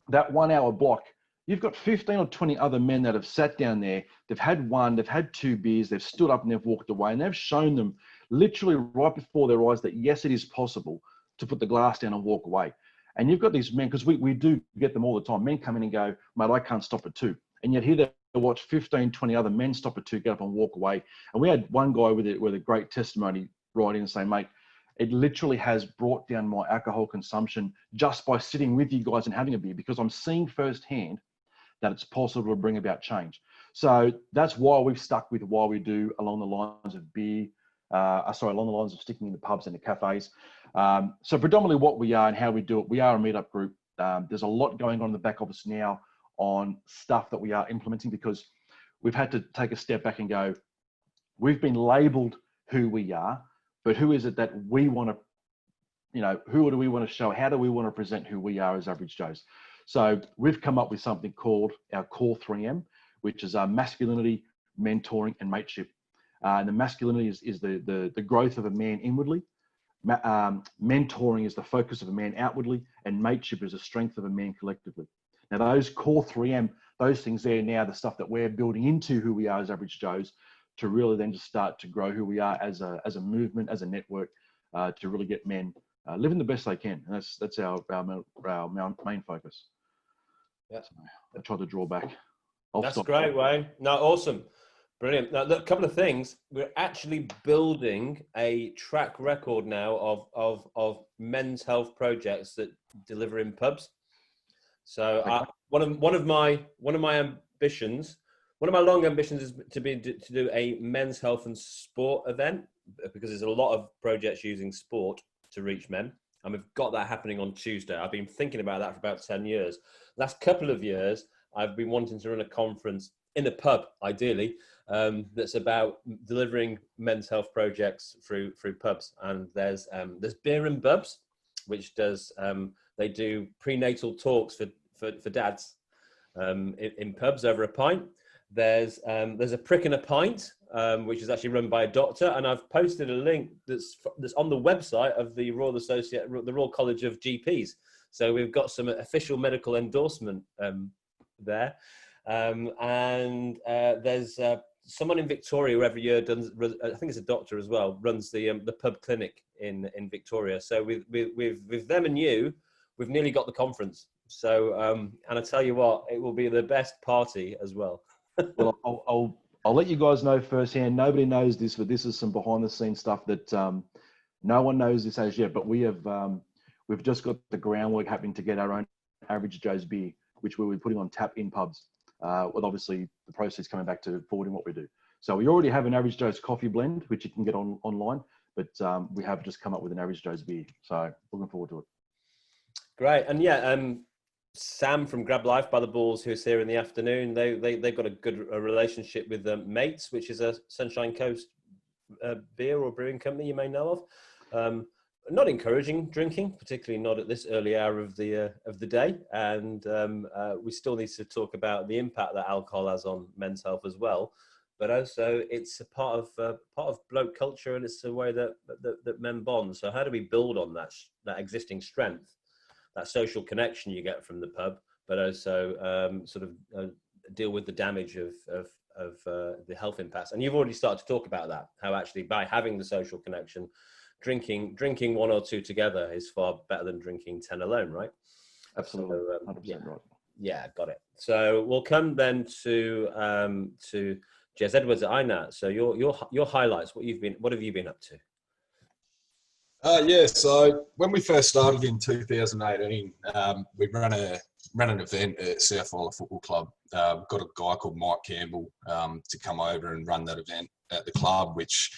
1 hour block, you've got 15 or 20 other men that have sat down there. They've had one, they've had 2 beers, they've stood up and they've walked away, and they've shown them literally right before their eyes that yes, it is possible to put the glass down and walk away. And you've got these men, because we do get them all the time. Men come in and go, mate, I can't stop at 2. And yet here they watch 15, 20 other men stop at 2, get up and walk away. And we had one guy with a great testimony right in and say, mate, it literally has brought down my alcohol consumption just by sitting with you guys and having a beer, because I'm seeing firsthand that it's possible to bring about change. So that's why we've stuck with why we do along the lines of along the lines of sticking in the pubs and the cafes. So predominantly what we are and how we do it, we are a meetup group. There's a lot going on in the back office now on stuff that we are implementing, because we've had to take a step back and go, we've been labeled who we are, but who is it that we want to, who do we want to show? How do we want to present who we are as Average Joes? So we've come up with something called our Core 3M, which is masculinity, mentoring, and mateship. And the masculinity is the growth of a man inwardly. Mentoring is the focus of a man outwardly, and mateship is the strength of a man collectively. Now, those Core 3M, those things there now, the stuff that we're building into who we are as Average Joes, to really then just start to grow who we are as a movement, as a network, to really get men living the best they can. And that's our main focus. Yeah. So I try to draw back. That's great, Wayne. No, awesome. Brilliant. Now, look, a couple of things. We're actually building a track record now of men's health projects that deliver in pubs. So one of my ambitions, one of my long ambitions is to do a men's health and sport event, because there's a lot of projects using sport to reach men. And we've got that happening on Tuesday. I've been thinking about that for about 10 years. Last couple of years, I've been wanting to run a conference in a pub, ideally, that's about delivering men's health projects through pubs. And there's Beer and Bubs, which does they do prenatal talks for dads in pubs over a pint. There's a Prick and a Pint, which is actually run by a doctor, and I've posted a link that's on the website of the Royal College of GPs. So we've got some official medical endorsement there. And there's someone in Victoria who every year does, I think it's a doctor as well, runs the pub clinic in Victoria. So with them and you, we've nearly got the conference. So and I tell you what, it will be the best party as well. Well, I'll let you guys know firsthand. Nobody knows this, but this is some behind the scenes stuff that no one knows this as yet. But we've just got the groundwork happening to get our own Average Joe's beer, which we'll be putting on tap in pubs. With obviously the process coming back to forwarding what we do. So we already have an Average Joe's coffee blend, which you can get online, but we have just come up with an Average Joe's beer. So looking forward to it. Great. And yeah, Sam from Grab Life by the Balls, who's here in the afternoon, they've got a good relationship with Mates, which is a Sunshine Coast beer or brewing company you may know of. Not encouraging drinking, particularly not at this early hour of the day, and we still need to talk about the impact that alcohol has on men's health as well. But also, it's a part of bloke culture, and it's a way that men bond. So, how do we build on that existing strength, that social connection you get from the pub, but also deal with the damage of the health impacts? And you've already started to talk about that. How actually by having the social connection, drinking one or two together is far better than drinking 10 alone, right? Absolutely, 100% right. Yeah, got it. So we'll come then to Jez Edwards at INATT. So your highlights. What have you been up to? Yeah, so when we first started in 2018, we ran an event at South Whyalla Football Club. Got a guy called Mike Campbell to come over and run that event at the club, which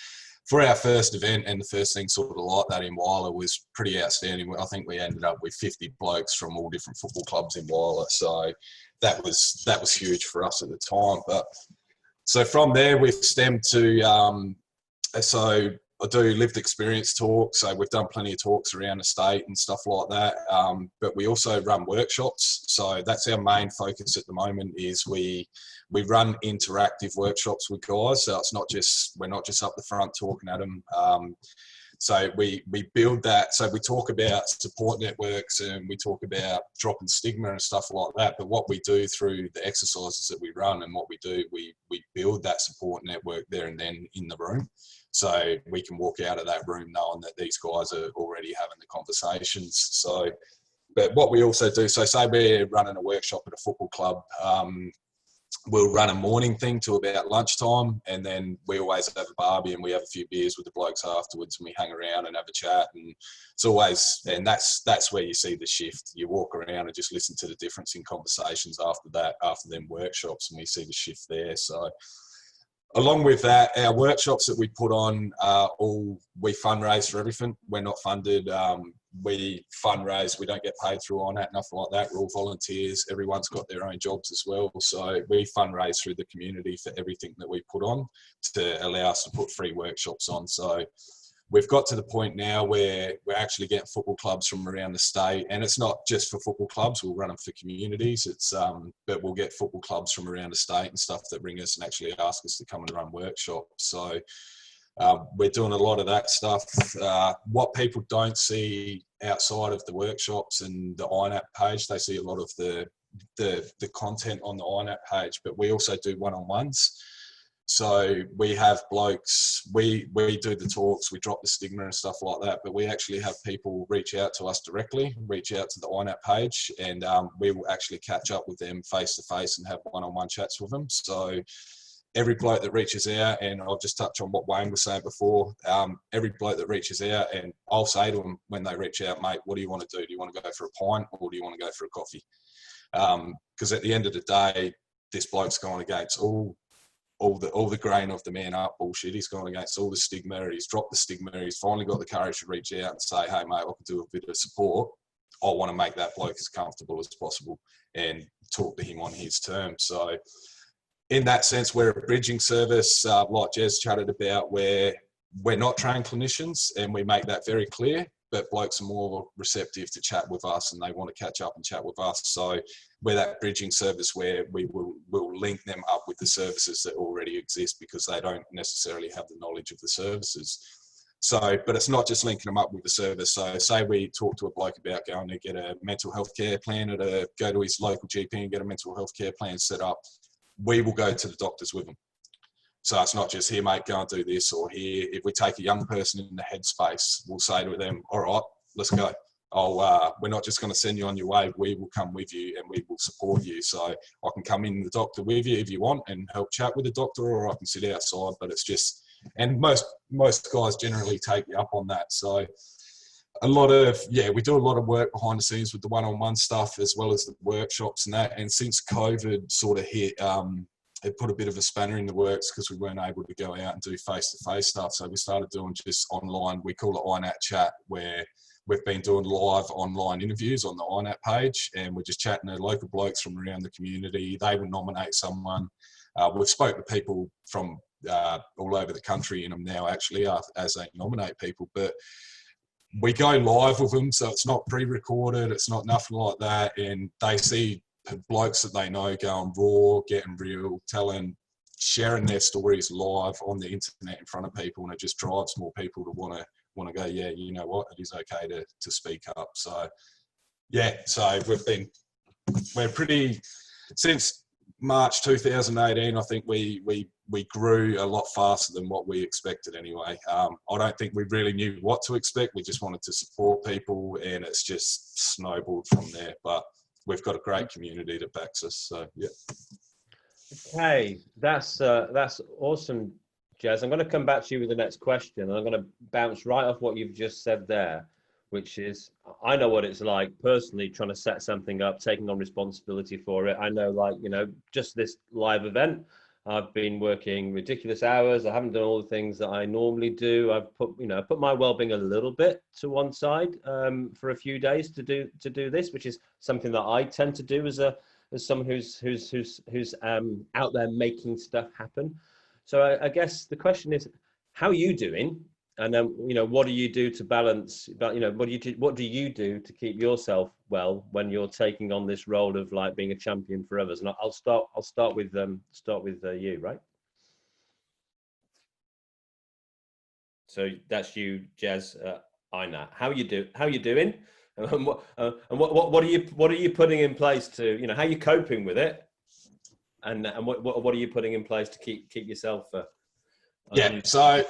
for our first event and the first thing sort of like that in Whyalla was pretty outstanding. I think we ended up with 50 blokes from all different football clubs in Whyalla. So that was huge for us at the time. But so from there we've stemmed to so I do lived experience talks. So we've done plenty of talks around the state and stuff like that. But we also run workshops. So that's our main focus at the moment is we run interactive workshops with guys. So we're not just up the front talking at them. So we build that. So we talk about support networks and we talk about dropping stigma and stuff like that. But what we do through the exercises that we run and what we do, we build that support network there and then in the room. So we can walk out of that room knowing that these guys are already having the conversations. So, but what we also do, so say we're running a workshop at a football club, we'll run a morning thing to about lunchtime, and then we always have a barbie and we have a few beers with the blokes afterwards, and we hang around and have a chat. And it's always, and that's where you see the shift. You walk around and just listen to the difference in conversations after them workshops, and we see the shift there. So along with that, our workshops that we put on are all, we fundraise for everything. We're not funded. We fundraise. We don't get paid through INATT, nothing like that. We're all volunteers. Everyone's got their own jobs as well. So we fundraise through the community for everything that we put on to allow us to put free workshops on. So we've got to the point now where we're actually getting football clubs from around the state, and it's not just for football clubs. We'll run them for communities. But we'll get football clubs from around the state and stuff that ring us and actually ask us to come and run workshops. So we're doing a lot of that stuff. What people don't see outside of the workshops and the INATT page, they see a lot of the content on the INATT page, but we also do one-on-ones. So we have blokes, we do the talks, we drop the stigma and stuff like that, but we actually have people reach out to us directly, reach out to the INATT page, and we will actually catch up with them face to face and have one-on-one chats with them. So every bloke that reaches out, and I'll just touch on what Wayne was saying before, every bloke that reaches out, and I'll say to them when they reach out, mate, what do you want to do? Do you want to go for a pint or do you want to go for a coffee? Because at the end of the day, this bloke's going against all the grain of the man up bullshit. He's gone against all the stigma. He's dropped the stigma. He's finally got the courage to reach out and say, hey, mate, I can do a bit of support. I want to make that bloke as comfortable as possible and talk to him on his terms. So in that sense, we're a bridging service, like Jez chatted about, where we're not trained clinicians, and we make that very clear, but blokes are more receptive to chat with us and they want to catch up and chat with us. So we're that bridging service where we'll link them up with the services that already exist because they don't necessarily have the knowledge of the services. So, but it's not just linking them up with the service. So say we talk to a bloke about going to get a mental health care plan, or to go to his local GP and get a mental health care plan set up, we will go to the doctors with them. So it's not just, here, mate, go and do this, or here. If we take a young person in the headspace, we'll say to them, all right, let's go. We're not just going to send you on your way. We will come with you and we will support you. So I can come in the doctor with you if you want and help chat with the doctor, or I can sit outside. But it's just, and most guys generally take you up on that. So a lot of, we do a lot of work behind the scenes with the one-on-one stuff as well as the workshops and that. And since COVID sort of hit, it put a bit of a spanner in the works because we weren't able to go out and do face-to-face stuff. So we started doing just online. We call it INATT Chat, where we've been doing live online interviews on the INATT page, and we're just chatting to local blokes from around the community. They will nominate someone. We've spoken to people from all over the country in them now, actually, as they nominate people. But we go live with them, so it's not pre-recorded. It's not nothing like that. And they see blokes that they know going raw, getting real, sharing their stories live on the internet in front of people, and it just drives more people to want to go, yeah, you know what, it is okay to speak up. So so we're pretty, since March 2018, I think we grew a lot faster than what we expected anyway. I don't think we really knew what to expect. We just wanted to support people, and it's just snowballed from there. But we've got a great community that backs us. So, yeah. Okay, that's awesome, Jez. I'm going to come back to you with the next question, and I'm going to bounce right off what you've just said there, which is, I know what it's like personally trying to set something up, taking on responsibility for it. I know, like, just this live event, I've been working ridiculous hours. I haven't done all the things that I normally do. I've put my well-being a little bit to one side for a few days to do this, which is something that I tend to do as someone who's out there making stuff happen. So I guess the question is, how are you doing? And then, what do you do to balance? But what do you do to keep yourself well when you're taking on this role of like being a champion for others? And I'll start with you, right? So that's you, Jez, INATT. How you doing? And what are you putting in place to, how are you coping with it? And what are you putting in place to keep yourself? So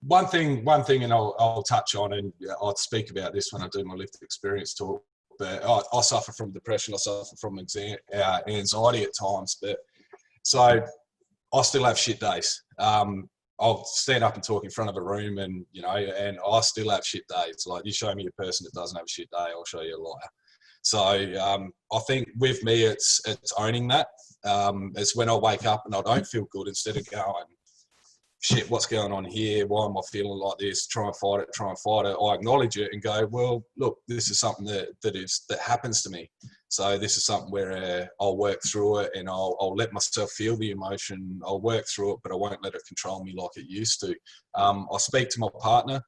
one thing, and I'll touch on, and I'll speak about this when I do my lived experience talk. But I suffer from depression. I suffer from anxiety at times. But so I still have shit days. I'll stand up and talk in front of a room, and and I still have shit days. Like, you show me a person that doesn't have a shit day, I'll show you a liar. So I think with me, it's owning that. It's when I wake up and I don't feel good, instead of going, shit, what's going on here? Why am I feeling like this? Try and fight it. I acknowledge it and go, well, look, this is something that happens to me. So this is something where I'll work through it, and I'll let myself feel the emotion. I'll work through it, but I won't let it control me like it used to. I'll speak to my partner.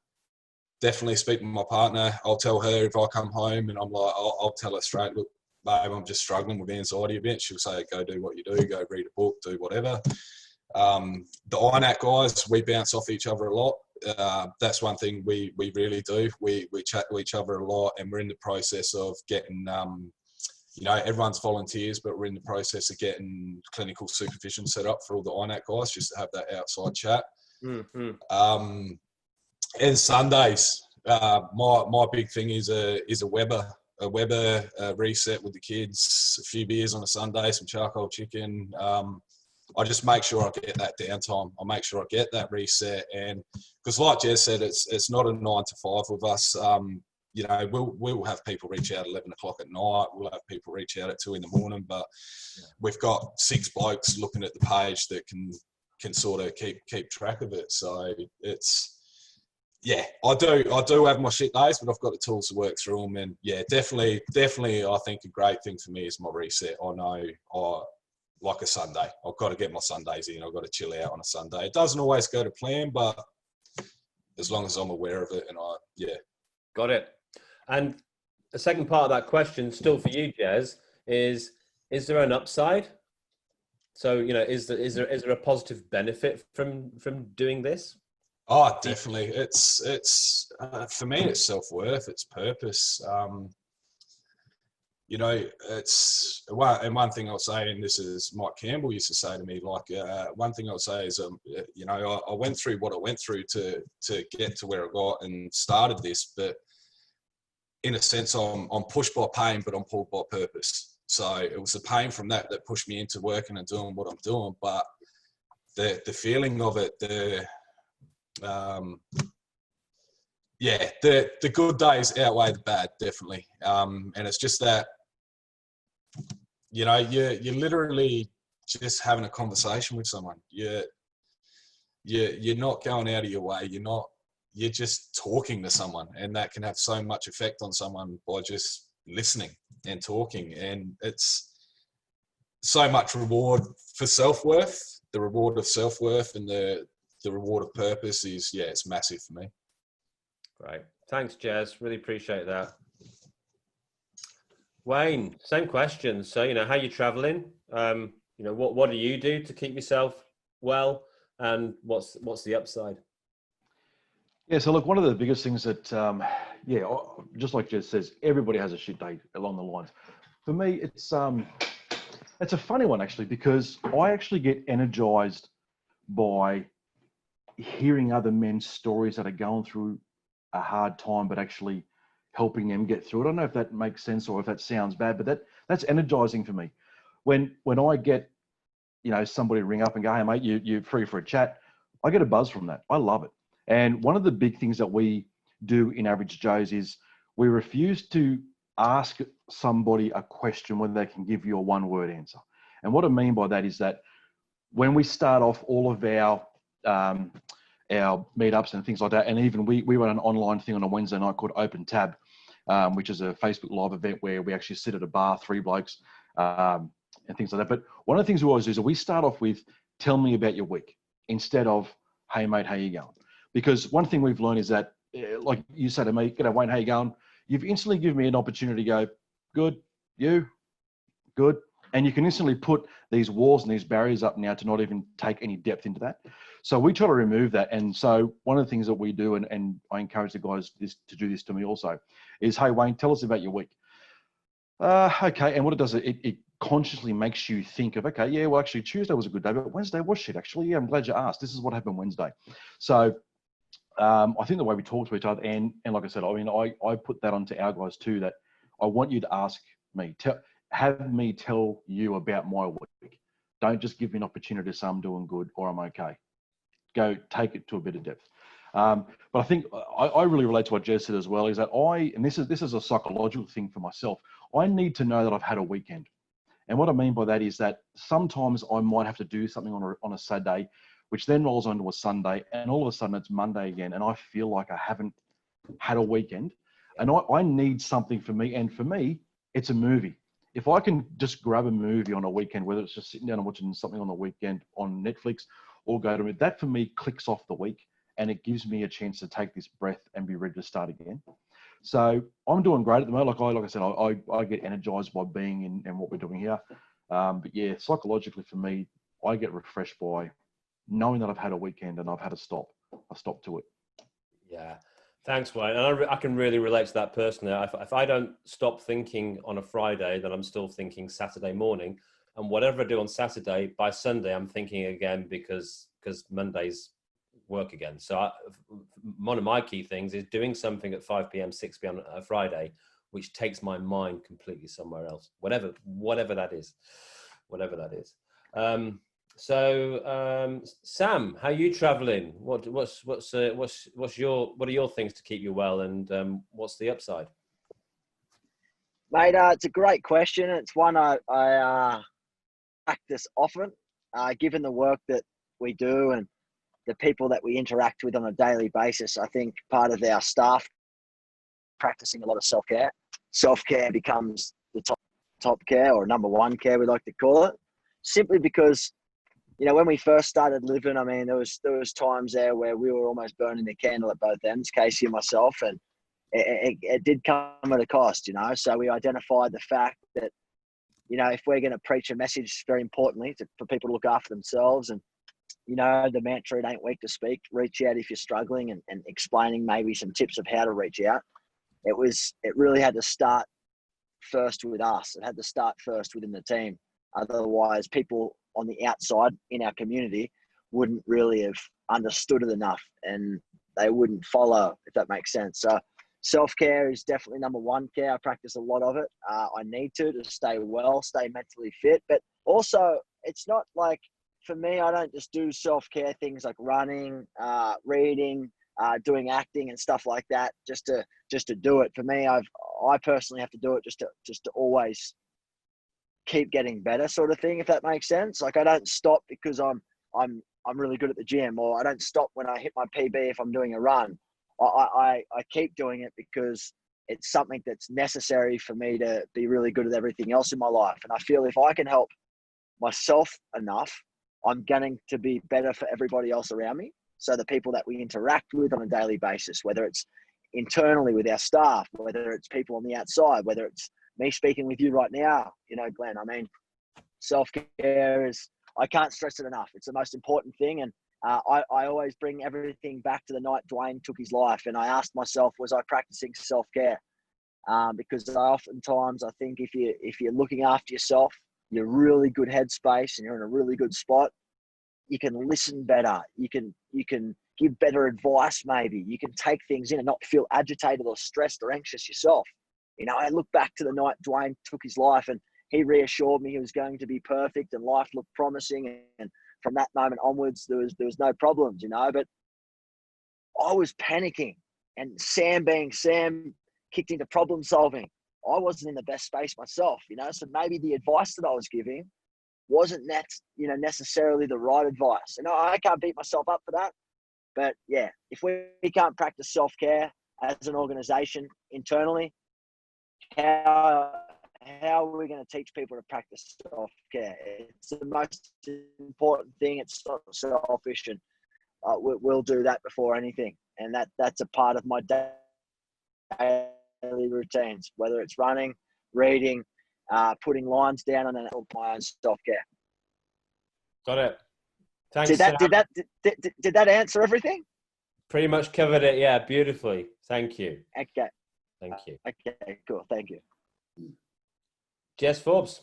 Definitely speak to my partner. I'll tell her if I come home, and I'm like, I'll tell her straight, look, babe, I'm just struggling with anxiety a bit. She'll say, go do what you do, go read a book, do whatever. The INATT guys, we bounce off each other a lot. That's one thing we really do. We chat to each other a lot, and we're in the process of getting you know, everyone's volunteers, but we're in the process of getting clinical supervision set up for all the INATT guys, just to have that outside chat. Mm-hmm. And Sundays, my big thing is a Weber reset with the kids, a few beers on a Sunday, some charcoal chicken. I just make sure I get that downtime. I make sure I get that reset, and because like Jez said, it's not a 9 to 5 with us. You know, we'll have people reach out at 11 o'clock at night. We'll have people reach out at 2 in the morning, but we've got 6 blokes looking at the page that can sort of keep track of it. So it's, yeah, I do have my shit days, but I've got the tools to work through them. And yeah, definitely, I think a great thing for me is my reset. I know like a Sunday, I've got to get my Sundays in. I've got to chill out on a Sunday. It doesn't always go to plan, but as long as I'm aware of it, and Got it. And the second part of that question, still for you, Jez, is there an upside? So, you know, is there a positive benefit from doing this? Oh, definitely. It's for me, it's self-worth, it's purpose. You know, it's one thing I'll say, and this is Mike Campbell used to say to me, like, one thing I'll say is, you know, I went through what I went through to get to where I got and started this, but in a sense, I'm pushed by pain, but I'm pulled by purpose. So it was the pain from that pushed me into working and doing what I'm doing. But the feeling of it, the good days outweigh the bad, definitely. And it's just that, you know, you're literally just having a conversation with someone. You're not going out of your way. You're just talking to someone, and that can have so much effect on someone by just listening and talking. And it's so much reward for self-worth. The reward of self-worth and the reward of purpose is, it's massive for me. Great. Thanks, Jez. Really appreciate that. Wayne, same question. So, you know, how are you traveling? You know, what do you do to keep yourself well? And what's the upside? Yeah, so look, one of the biggest things that, just like Jez says, everybody has a shit day along the lines. For me, it's a funny one, actually, because I actually get energized by hearing other men's stories that are going through a hard time, but actually helping them get through it. I don't know if that makes sense or if that sounds bad, but that's energizing for me. When I get, you know, somebody ring up and go, hey mate, you're free for a chat, I get a buzz from that. I love it. And one of the big things that we do in Average Joes is we refuse to ask somebody a question when they can give you a one-word answer. And what I mean by that is that when we start off all of our meetups and things like that, and even we run an online thing on a Wednesday night called Open Tab, which is a Facebook Live event where we actually sit at a bar, 3 blokes, and things like that. But one of the things we always do is we start off with, tell me about your week, instead of, hey mate, how you going? Because one thing we've learned is that, like you say to me, g'day Wayne, how you going? You've instantly given me an opportunity to go, good, you, good. And you can instantly put these walls and these barriers up now to not even take any depth into that. So we try to remove that. And so one of the things that we do, and I encourage the guys to do this to me also, is, hey Wayne, tell us about your week. Okay, and what it does, it consciously makes you think of, okay, yeah, well actually Tuesday was a good day, but Wednesday was shit actually. Yeah, I'm glad you asked. This is what happened Wednesday. So I think the way we talk to each other, and like I said, I mean, I put that onto our guys too, that I want you to ask me, have me tell you about my week. Don't just give me an opportunity to say I'm doing good or I'm okay. Go take it to a bit of depth. But I think I really relate to what Jez said as well, is that and this is a psychological thing for myself, I need to know that I've had a weekend. And what I mean by that is that sometimes I might have to do something on a Saturday, which then rolls onto a Sunday, and all of a sudden it's Monday again, and I feel like I haven't had a weekend. And I need something for me, and for me, it's a movie. If I can just grab a movie on a weekend, whether it's just sitting down and watching something on the weekend on Netflix or go to it, that for me clicks off the week, and it gives me a chance to take this breath and be ready to start again. So I'm doing great at the moment. Like I said, I get energized by being in what we're doing here. But yeah, psychologically for me, I get refreshed by knowing that I've had a weekend and I've had a stop to it. Yeah. Thanks, Wayne. And I can really relate to that personally. If I don't stop thinking on a Friday, then I'm still thinking Saturday morning. And whatever I do on Saturday, by Sunday, I'm thinking again because Monday's work again. So one of my key things is doing something at 5 p.m., 6 p.m. on a Friday, which takes my mind completely somewhere else, whatever that is. Sam, how are you traveling? What are your things to keep you well, and what's the upside? Mate, it's a great question. It's one I practice often, given the work that we do and the people that we interact with on a daily basis. I think part of our staff practicing a lot of self-care. Self-care becomes the top care, or number one care, we like to call it, simply because, you know, when we first started living, I mean, there was times there where we were almost burning the candle at both ends, Casey and myself, and it did come at a cost, you know. So we identified the fact that, you know, if we're going to preach a message, very importantly, for people to look after themselves, and, you know, the mantra, it ain't weak to speak, reach out if you're struggling, and explaining maybe some tips of how to reach out. It really had to start first with us. It had to start first within the team. Otherwise, people on the outside in our community wouldn't really have understood it enough, and they wouldn't follow, if that makes sense. So self-care is definitely number one care. I practice a lot of it. I need to stay well, stay mentally fit. But also, it's not like, for me, I don't just do self-care things like running, reading, doing acting and stuff like that just to do it. For me, I personally have to do it just to always keep getting better, sort of thing, if that makes sense. Like, I don't stop because I'm really good at the gym, or I don't stop when I hit my PB if I'm doing a run. I keep doing it because it's something that's necessary for me to be really good at everything else in my life. And I feel if I can help myself enough, I'm going to be better for everybody else around me. So the people that we interact with on a daily basis, whether it's internally with our staff, whether it's people on the outside, whether it's me speaking with you right now, you know, Glenn, I mean, self-care is, I can't stress it enough. It's the most important thing. And I always bring everything back to the night Dwayne took his life. And I asked myself, was I practicing self-care? Because I think if you're looking after yourself, you're really good headspace and you're in a really good spot, you can listen better. You can give better advice. Maybe you can take things in and not feel agitated or stressed or anxious yourself. You know, I look back to the night Dwayne took his life, and he reassured me he was going to be perfect and life looked promising. And from that moment onwards, there was no problems, you know. But I was panicking, and Sam, being Sam, kicked into problem solving. I wasn't in the best space myself, you know. So maybe the advice that I was giving wasn't necessarily the right advice. And I can't beat myself up for that. But yeah, if we can't practice self-care as an organization internally, how are we going to teach people to practice self-care? It's the most important thing. It's not selfish, and we'll do that before anything. And that's a part of my daily routines, whether it's running, reading, putting lines down on my own self-care. Got it. Thanks. Did that answer everything? Pretty much covered it. Yeah, beautifully. Thank you. Okay. Thank you. Okay, cool. Thank you. Jess Forbes.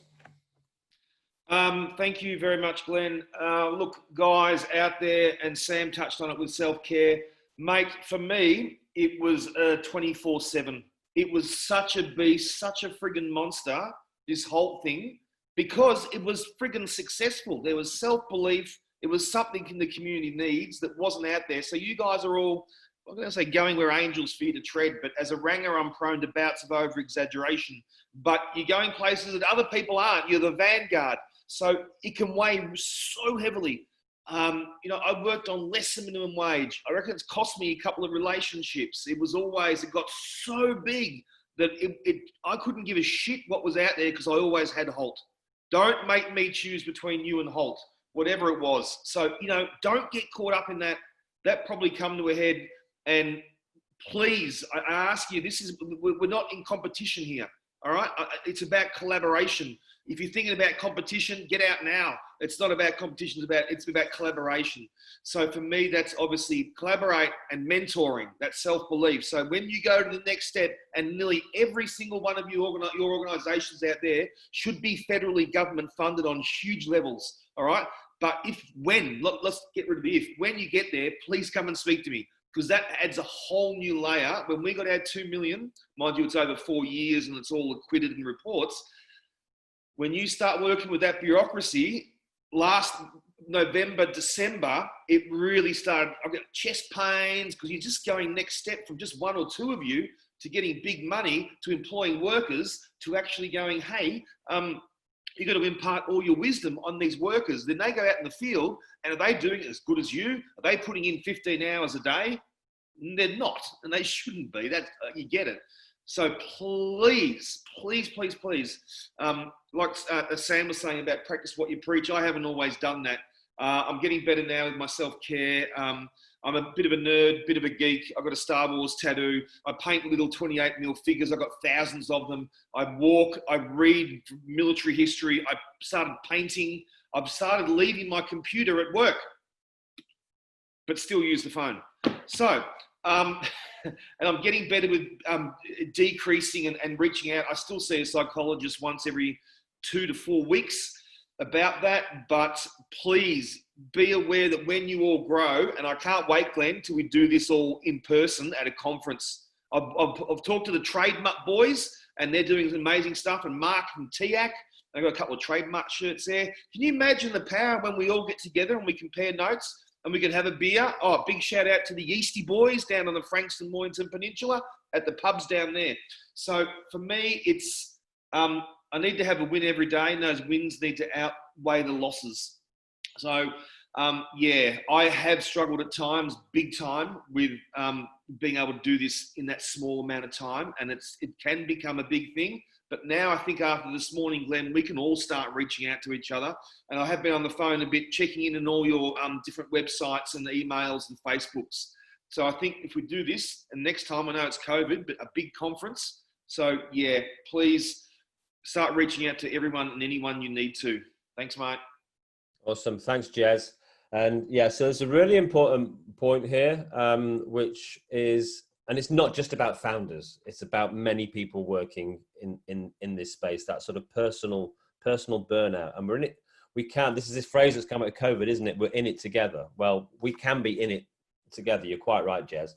Thank you very much, Glenn. Look, guys out there, and Sam touched on it with self-care. Mate, for me, it was 24/7. It was such a beast, such a friggin' monster, this whole thing, because it was friggin' successful. There was self-belief. It was something in the community needs that wasn't out there. So you guys are all, I'm going to say, going where angels fear to tread, but as a ranger, I'm prone to bouts of over-exaggeration. But you're going places that other people aren't. You're the vanguard. So it can weigh so heavily. You know, I worked on less than minimum wage. I reckon it's cost me a couple of relationships. It got so big that I couldn't give a shit what was out there because I always had HALT. Don't make me choose between you and HALT, whatever it was. So, you know, don't get caught up in that. That probably come to a head. And please, I ask you, we're not in competition here. All right. It's about collaboration. If you're thinking about competition, get out now. It's not about competition. It's about collaboration. So for me, that's obviously collaborate and mentoring, that self-belief. So when you go to the next step, and nearly every single one of your organizations out there should be federally government funded on huge levels. All right. But let's get rid of the if. When you get there, please come and speak to me, because that adds a whole new layer. When we got our 2 million, mind you, it's over 4 years and it's all acquitted in reports. When you start working with that bureaucracy, last November, December, it really started. I've got chest pains because you're just going next step from just one or two of you to getting big money to employing workers to actually going, hey, you've got to impart all your wisdom on these workers. Then they go out in the field, and are they doing it as good as you? Are they putting in 15 hours a day? They're not, and they shouldn't be. You get it. So please, please, please, please, like Sam was saying about practice what you preach, I haven't always done that. I'm getting better now with my self-care. I'm a bit of a nerd, bit of a geek. I've got a Star Wars tattoo. I paint little 28mm figures. I've got thousands of them. I walk, I read military history. I started painting. I've started leaving my computer at work, but still use the phone. So, and I'm getting better with decreasing and reaching out. I still see a psychologist once every 2 to 4 weeks about that, but please be aware that when you all grow, and I can't wait, Glenn, till we do this all in person at a conference. I've talked to the trademark boys, and they're doing amazing stuff, and Mark from TIAC, they've got a couple of trademark shirts there. Can you imagine the power when we all get together and we compare notes and we can have a beer? Oh, big shout out to the Yeasty boys down on the Frankston Mornington Peninsula at the pubs down there. So for me, it's I need to have a win every day, and those wins need to outweigh the losses. So, yeah, I have struggled at times, big time, with being able to do this in that small amount of time, and it can become a big thing. But now I think after this morning, Glenn, we can all start reaching out to each other. And I have been on the phone a bit, checking in on all your different websites and emails and Facebooks. So I think if we do this, and next time, I know it's COVID, but a big conference. So, yeah, please start reaching out to everyone and anyone you need to. Thanks, mate. Awesome. Thanks, Jez. And yeah, so there's a really important point here, which is, and it's not just about founders, it's about many people working in this space, that sort of personal burnout. And we're in it, this is this phrase that's come out of COVID, isn't it? We're in it together. Well, we can be in it together. You're quite right, Jez.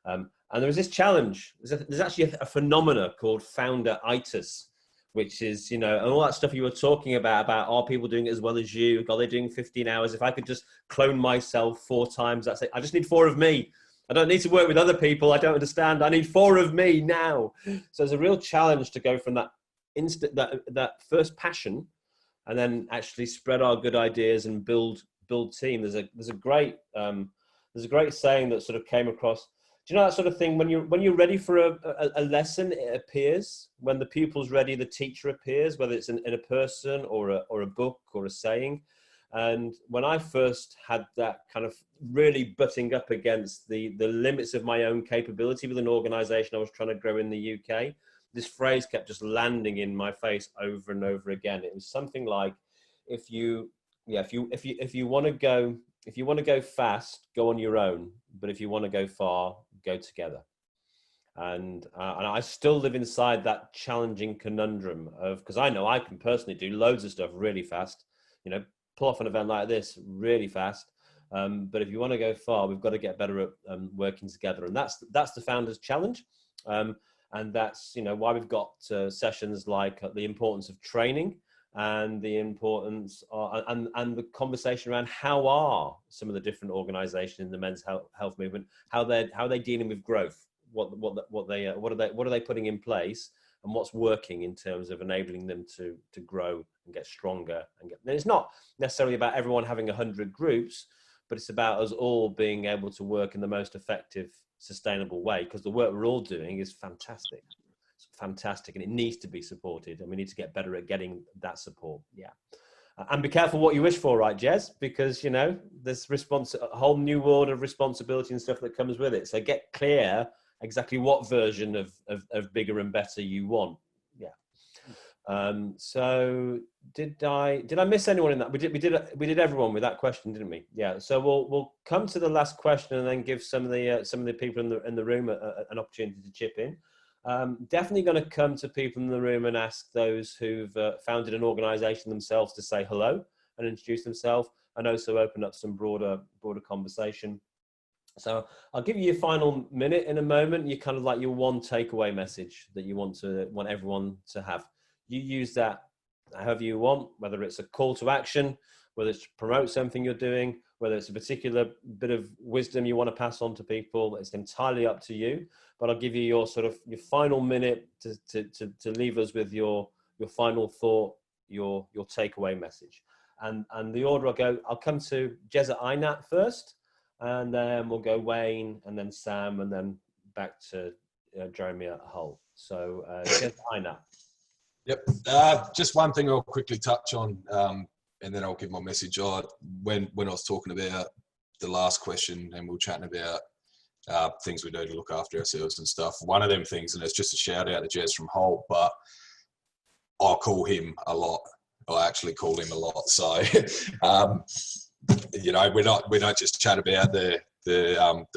And there is this challenge. There's actually a phenomena called founder-itis, which is, and all that stuff you were talking about are people doing it as well as you? Are they doing 15 hours? If I could just clone myself 4 times, that's it. I just need 4 of me. I don't need to work with other people. I don't understand. I need 4 of me now. So there's a real challenge to go from that that first passion, and then actually spread our good ideas and build team. There's a great saying that sort of came across. Do you know that sort of thing? When you're ready for a lesson, it appears. When the pupil's ready, the teacher appears, whether it's in a person or a book or a saying. And when I first had that kind of really butting up against the limits of my own capability with an organisation I was trying to grow in the UK, this phrase kept just landing in my face over and over again. It was something like, if you want to go fast, go on your own. But if you want to go far, go together. And I still live inside that challenging conundrum of, because I know I can personally do loads of stuff really fast, pull off an event like this really fast. But if you want to go far, we've got to get better at working together. And that's the founder's challenge. And that's, why we've got sessions like the importance of training, and the importance and the conversation around how are some of the different organizations in the men's health movement, how they're dealing with growth, what are they putting in place, and what's working in terms of enabling them to grow and get stronger. And it's not necessarily about everyone having 100 groups, but it's about us all being able to work in the most effective, sustainable way, because the work we're all doing is fantastic. Fantastic, and it needs to be supported, and we need to get better at getting that support. Yeah, and be careful what you wish for, right, Jez? Because there's a whole new world of responsibility and stuff that comes with it. So get clear exactly what version of bigger and better you want. Yeah. So did I miss anyone in that? We did everyone with that question, didn't we? Yeah. So we'll come to the last question and then give some of the people in the room an opportunity to chip in. Definitely going to come to people in the room and ask those who've founded an organisation themselves to say hello and introduce themselves, and also open up some broader conversation. So I'll give you your final minute in a moment. You kind of like your one takeaway message that you want everyone to have. You use that however you want, whether it's a call to action, whether it's to promote something you're doing, whether it's a particular bit of wisdom you want to pass on to people. It's entirely up to you. But I'll give you your final minute to leave us with your final thought, your takeaway message. And the order I'll come to Jez at INATT first, and then we'll go Wayne, and then Sam, and then back to Jeremy at HALT. So Jez at INATT. Yep. Just one thing I'll quickly touch on, and then I'll give my message. When I was talking about the last question, and we were chatting about things we do to look after ourselves and stuff. One of them things, and it's just a shout out to Jez from HALT, but I call him a lot. I actually call him a lot. So, you know, we don't just chat about the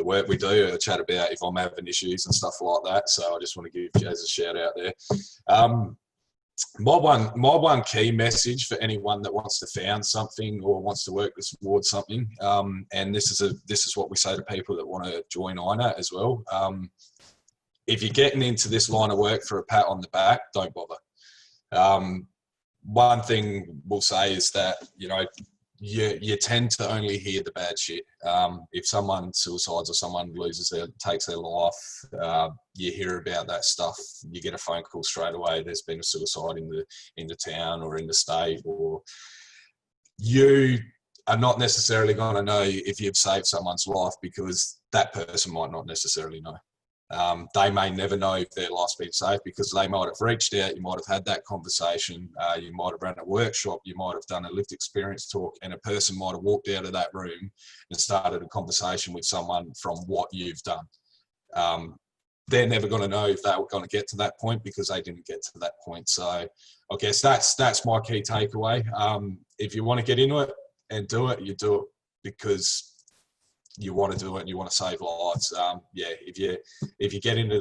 work we do, or chat about if I'm having issues and stuff like that. So I just want to give Jez a shout out there. My one key message for anyone that wants to found something or wants to work towards something, and this is what we say to people that want to join INATT as well. If you're getting into this line of work for a pat on the back, don't bother. One thing we'll say is that, you know, you tend to only hear the bad shit. If someone suicides or someone takes their life, you hear about that stuff. You get a phone call straight away. There's been a suicide in the town or in the state, or you are not necessarily going to know if you've saved someone's life, because that person might not necessarily know. They may never know if their life's been saved, because they might have reached out, you might have had that conversation, you might have run a workshop, you might have done a lived experience talk, and a person might have walked out of that room and started a conversation with someone from what you've done. They're never going to know if they were going to get to that point, because they didn't get to that point. So I guess that's my key takeaway. If you want to get into it and do it, you do it because you want to do it and you want to save lives. Yeah, if you get into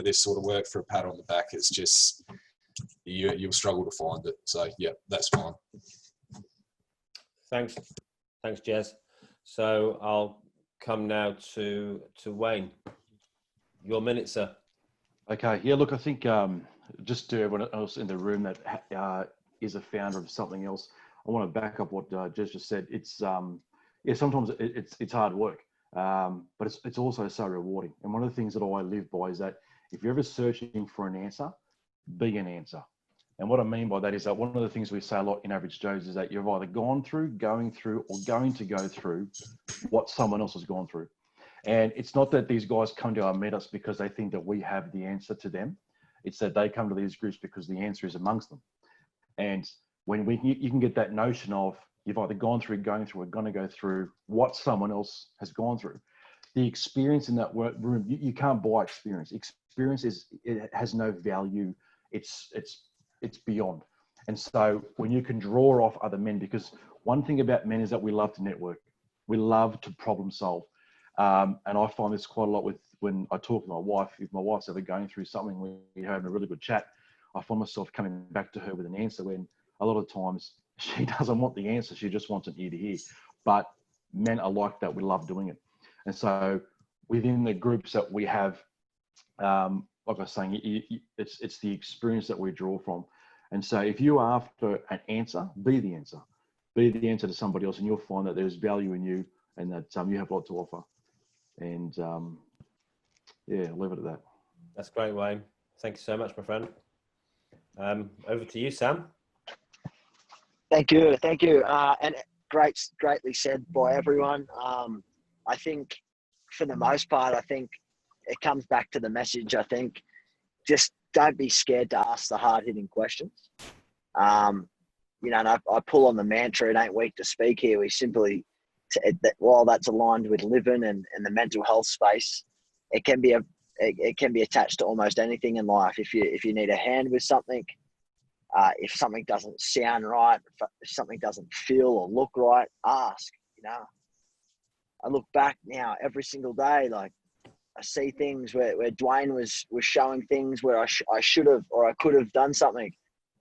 this sort of work for a pat on the back, it's just you'll struggle to find it. So yeah, that's fine. Thanks, Jez. So I'll come now to Wayne. Your minute, sir. Okay. Yeah. Look, I think just to everyone else in the room that is a founder of something else, I want to back up what Jez just said. It's yeah, sometimes it's hard work, but it's also so rewarding. And one of the things that I live by is that if you're ever searching for an answer, be an answer. And what I mean by that is that one of the things we say a lot in Average Joes is that you've either gone through, going through, or going to go through what someone else has gone through. And it's not that these guys come to our meetups because they think that we have the answer to them. It's that they come to these groups because the answer is amongst them. And when you can get that notion of, you've either gone through, going through, or going to go through what someone else has gone through. The experience in that room, you can't buy experience. Experience it has no value. It's beyond. And so when you can draw off other men, because one thing about men is that we love to network. We love to problem solve. And I find this quite a lot when I talk to my wife. If my wife's ever going through something, we're having a really good chat, I find myself coming back to her with an answer when a lot of times she doesn't want the answer. She just wants an ear to hear. But men are like that. We love doing it. And so within the groups that we have, like I was saying, it's the experience that we draw from. And so if you're after an answer, be the answer. Be the answer to somebody else, and you'll find that there's value in you and that you have a lot to offer. And yeah, I'll leave it at that. That's great, Wayne. Thank you so much, my friend. Over to you, Sam. Thank you. And greatly said by everyone. I think for the most part, I think it comes back to the message. I think just don't be scared to ask the hard-hitting questions. You know, and I pull on the mantra, it ain't weak to speak here. We simply, while that's aligned with living and the mental health space, it can be attached to almost anything in life. If you need a hand with something, If something doesn't sound right, if something doesn't feel or look right, ask. You know, I look back now every single day, like I see things where Dwayne was showing things where I should have or I could have done something,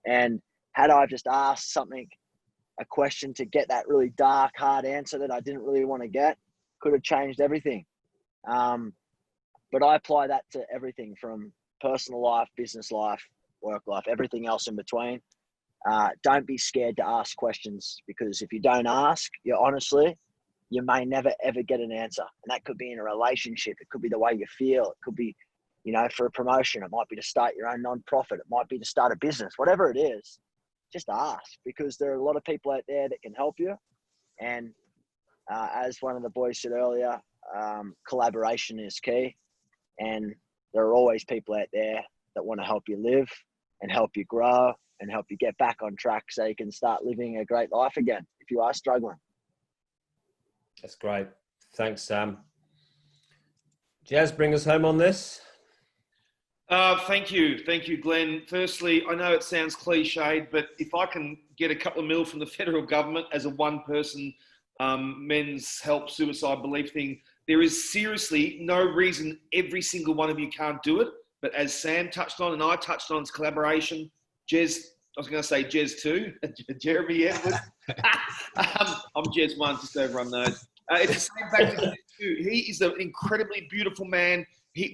and had I just asked a question to get that really dark, hard answer that I didn't really want to get, could have changed everything. But I apply that to everything from personal life, business life, work life, everything else in between. Don't be scared to ask questions, because if you don't ask, you may never ever get an answer. And that could be in a relationship. It could be the way you feel. It could be, you know, for a promotion. It might be to start your own non-profit. It might be to start a business, whatever it is, just ask, because there are a lot of people out there that can help you. And as one of the boys said earlier, collaboration is key. And there are always people out there that want to help you live and help you grow and help you get back on track so you can start living a great life again if you are struggling. That's great. Thanks, Sam. Jez, bring us home on this. Thank you, Glenn. Firstly, I know it sounds cliched, but if I can get a couple of mil from the federal government as a one-person men's help suicide belief thing, there is seriously no reason every single one of you can't do it. But as Sam touched on and I touched on, it's collaboration. Jez, I was going to say Jez 2, Jeremy Edwards. I'm Jez 1, just so everyone knows. It's the same back to Jez 2. He is an incredibly beautiful man.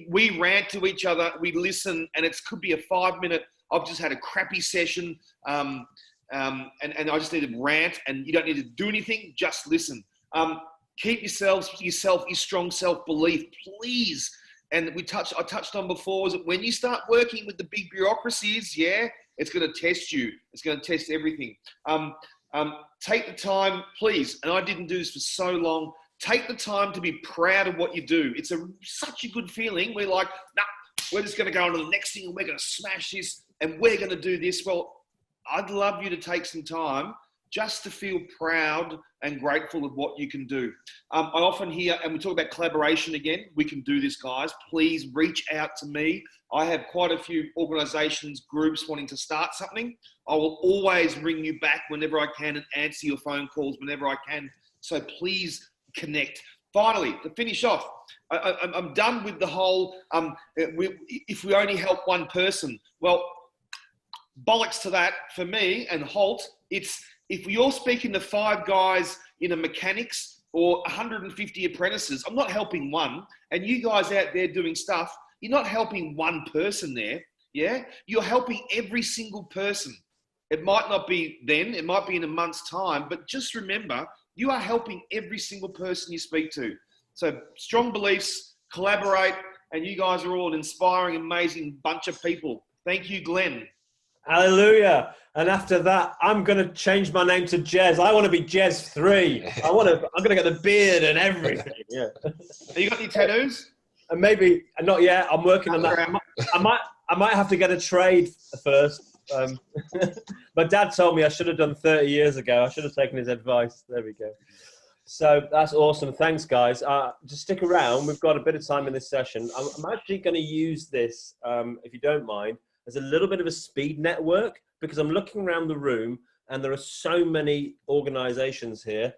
We rant to each other, we listen, and it could be a 5-minute, I've just had a crappy session, and I just need to rant, and you don't need to do anything, just listen. Keep your strong self-belief, please. And I touched on before, is that when you start working with the big bureaucracies, it's going to test you. It's going to test everything. Take the time, please. And I didn't do this for so long. Take the time to be proud of what you do. It's such a good feeling. We're like, nah, we're just going to go on to the next thing and we're going to smash this and we're going to do this. Well, I'd love you to take some time just to feel proud and grateful of what you can do. I often hear, and we talk about collaboration again, we can do this, guys. Please reach out to me. I have quite a few organisations, groups wanting to start something. I will always ring you back whenever I can and answer your phone calls whenever I can. So please connect. Finally, to finish off, I'm done with the whole, if we only help one person. Well, bollocks to that for me and HALT. It's, if you're speaking to 5 guys in a mechanics or 150 apprentices, I'm not helping one. And you guys out there doing stuff, you're not helping one person there, You're helping every single person. It might not be then, it might be in a month's time, but just remember, you are helping every single person you speak to. So strong beliefs, collaborate, and you guys are all an inspiring, amazing bunch of people. Thank you, Glenn. Hallelujah. And after that, I'm going to change my name to Jez. I want to be Jez 3. I'm going to get the beard and everything. Yeah. Have you got any tattoos? And maybe, not yet. I'm working on that. I might have to get a trade first. My dad told me I should have done 30 years ago. I should have taken his advice. There we go. So that's awesome. Thanks, guys. Just stick around. We've got a bit of time in this session. I'm actually going to use this, if you don't mind, as a little bit of a speed network, because I'm looking around the room and there are so many organizations here.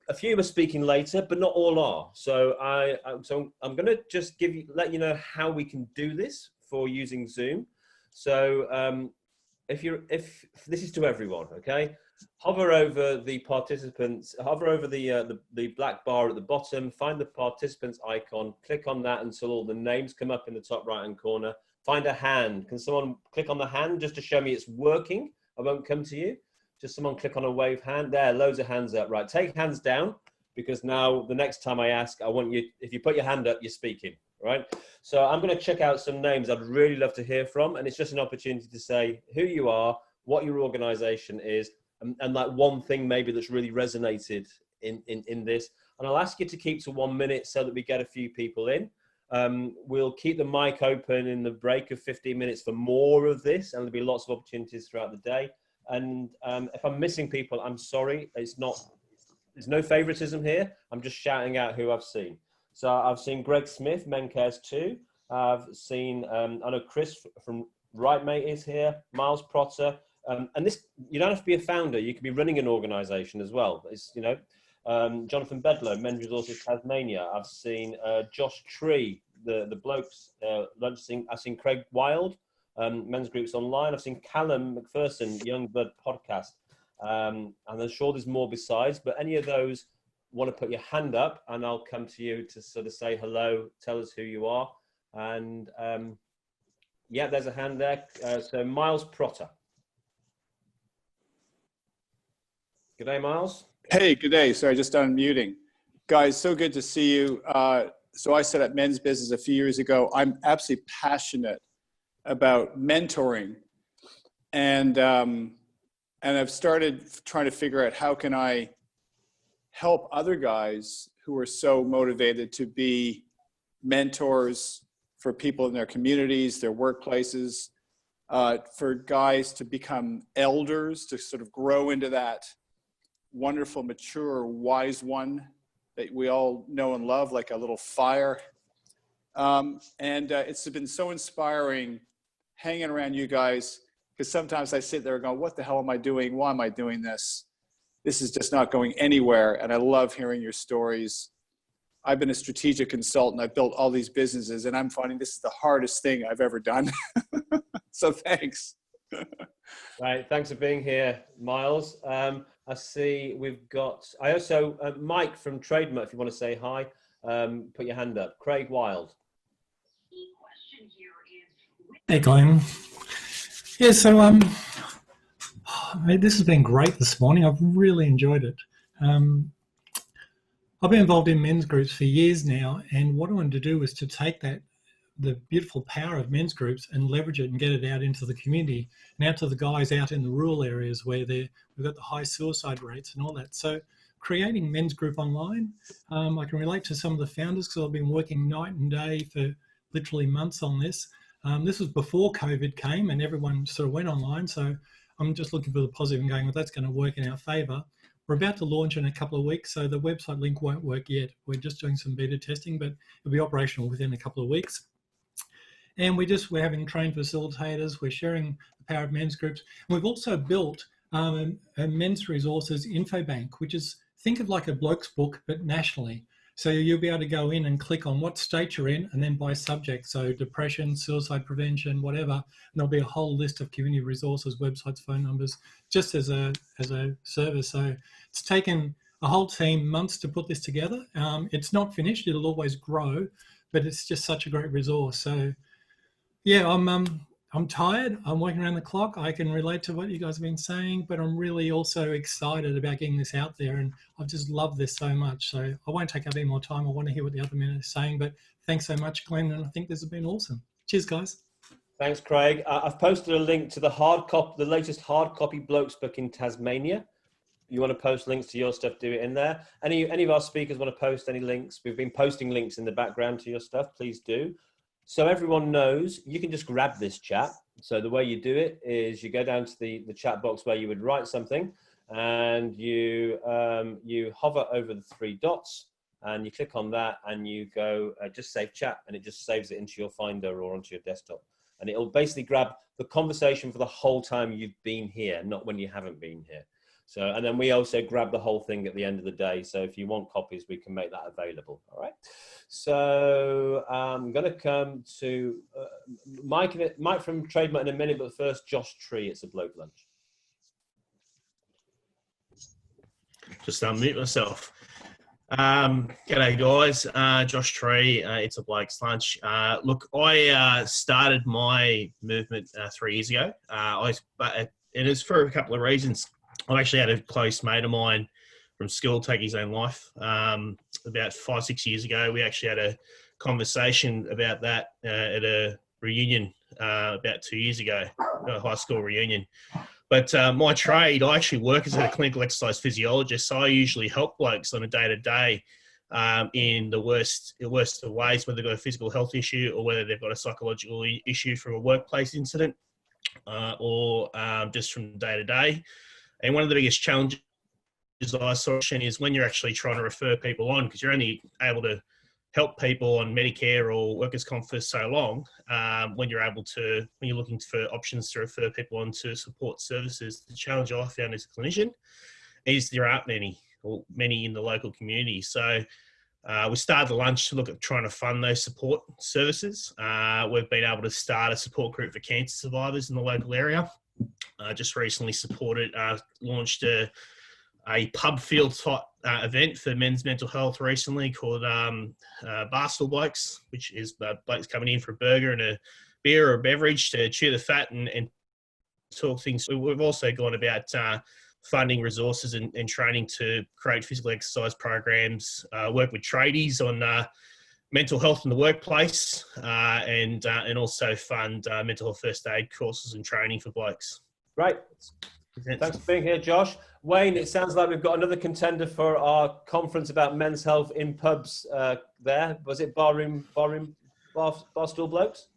A few are speaking later, but not all are. So I'm going to just let you know how we can do this for using Zoom. So if this is to everyone, okay? Hover over the participants, hover over the black bar at the bottom, find the participants icon, click on that until all the names come up in the top right-hand corner. Find a hand. Can someone click on the hand just to show me it's working? I won't come to you. Just someone click on a wave hand. There, loads of hands up. Right, take hands down, because now the next time I ask, I want you, if you put your hand up, you're speaking, right? So I'm going to check out some names I'd really love to hear from, and it's just an opportunity to say who you are, what your organization is, and like one thing maybe that's really resonated in this. And I'll ask you to keep to 1 minute so that we get a few people in. We'll keep the mic open in the break of 15 minutes for more of this, and there'll be lots of opportunities throughout the day. And if I'm missing people, I'm sorry. There's no favoritism here. I'm just shouting out who I've seen. So I've seen Greg Smith, Men Cares 2. I've seen, I know Chris from Right Mate is here, Miles Protter, And this, you don't have to be a founder. You can be running an organisation as well. It's, you know, Jonathan Bedlow, Men's Resources Tasmania. I've seen Josh Tree, the blokes. I've seen Craig Wild, Men's Groups Online. I've seen Callum McPherson, Young Blood Podcast. And I'm sure there's more besides. But any of those, want to put your hand up, and I'll come to you to sort of say hello, tell us who you are. And yeah, there's a hand there. So Miles Protter. Good day, Miles. Hey, good day. Sorry, just unmuting. Guys, so good to see you. So I set up men's business a few years ago. I'm absolutely passionate about mentoring. And I've started trying to figure out how can I help other guys who are so motivated to be mentors for people in their communities, their workplaces, for guys to become elders, to sort of grow into that wonderful, mature, wise one that we all know and love, like a little fire. It's been so inspiring hanging around you guys, because sometimes I sit there and go, what the hell am I doing? Why am I doing this? This is just not going anywhere. And I love hearing your stories. I've been a strategic consultant. I've built all these businesses, and I'm finding this is the hardest thing I've ever done. So thanks. Right, thanks for being here, Miles. I see we've got, I also, Mike from Tradement, if you want to say hi, put your hand up. Craig Wild. Hey, Glenn. Yeah, so this has been great this morning. I've really enjoyed it. I've been involved in men's groups for years now, and what I wanted to do was to take the beautiful power of men's groups and leverage it and get it out into the community and out to the guys out in the rural areas where we've got the high suicide rates and all that. So creating men's group online, I can relate to some of the founders because I've been working night and day for literally months on this. This was before COVID came and everyone sort of went online. So I'm just looking for the positive and going, well, that's going to work in our favor. We're about to launch in a couple of weeks, so the website link won't work yet. We're just doing some beta testing, but it'll be operational within a couple of weeks. And we're having trained facilitators. We're sharing the power of men's groups. And we've also built a men's resources info bank, which is, think of like a bloke's book, but nationally. So you'll be able to go in and click on what state you're in and then by subject. So depression, suicide prevention, whatever. And there'll be a whole list of community resources, websites, phone numbers, just as a service. So it's taken a whole team months to put this together. It's not finished. It'll always grow, but it's just such a great resource. So yeah, I'm tired. I'm working around the clock. I can relate to what you guys have been saying, but I'm really also excited about getting this out there. And I've just loved this so much. So I won't take up any more time. I want to hear what the other men are saying, but thanks so much, Glenn. And I think this has been awesome. Cheers, guys. Thanks, Craig. I've posted a link to the latest hard copy Blokes book in Tasmania. You want to post links to your stuff, do it in there. Any of our speakers want to post any links? We've been posting links in the background to your stuff. Please do. So everyone knows you can just grab this chat. So the way you do it is you go down to the chat box where you would write something, and you hover over the three dots and you click on that and you go just save chat, and it just saves it into your Finder or onto your desktop. And it'll basically grab the conversation for the whole time you've been here, not when you haven't been here. So, and then we also grab the whole thing at the end of the day. So if you want copies, we can make that available. All right. So I'm going to come to Mike from Tradement in a minute, but first, Josh Tree. It's a bloke lunch. Just unmute myself. G'day guys, Josh Tree, it's a bloke's lunch. Look, I started my movement 3 years ago. It is for a couple of reasons. I actually had a close mate of mine from school take his own life about 5-6 years ago. We actually had a conversation about that at a reunion about 2 years ago, a high school reunion. But my trade, I actually work as a clinical exercise physiologist, so I usually help blokes on a day-to-day in the worst of ways, whether they've got a physical health issue or whether they've got a psychological issue from a workplace incident or just from day-to-day. And one of the biggest challenges I saw is when you're actually trying to refer people on, because you're only able to help people on Medicare or workers' comp for so long, when you're looking for options to refer people on to support services, the challenge I found as a clinician is there aren't many in the local community. So we started the lunch to look at trying to fund those support services. We've been able to start a support group for cancer survivors in the local area. Just recently launched a pub field type event for men's mental health recently called Barstool Blokes, which is blokes coming in for a burger and a beer or a beverage to chew the fat and talk things. We've also gone about funding resources and training to create physical exercise programs, work with tradies on mental health in the workplace, and also fund mental health first aid courses and training for blokes. Great. Thanks for being here, Josh. Wayne, it sounds like we've got another contender for our conference about men's health in pubs there. Was it Barstool Blokes?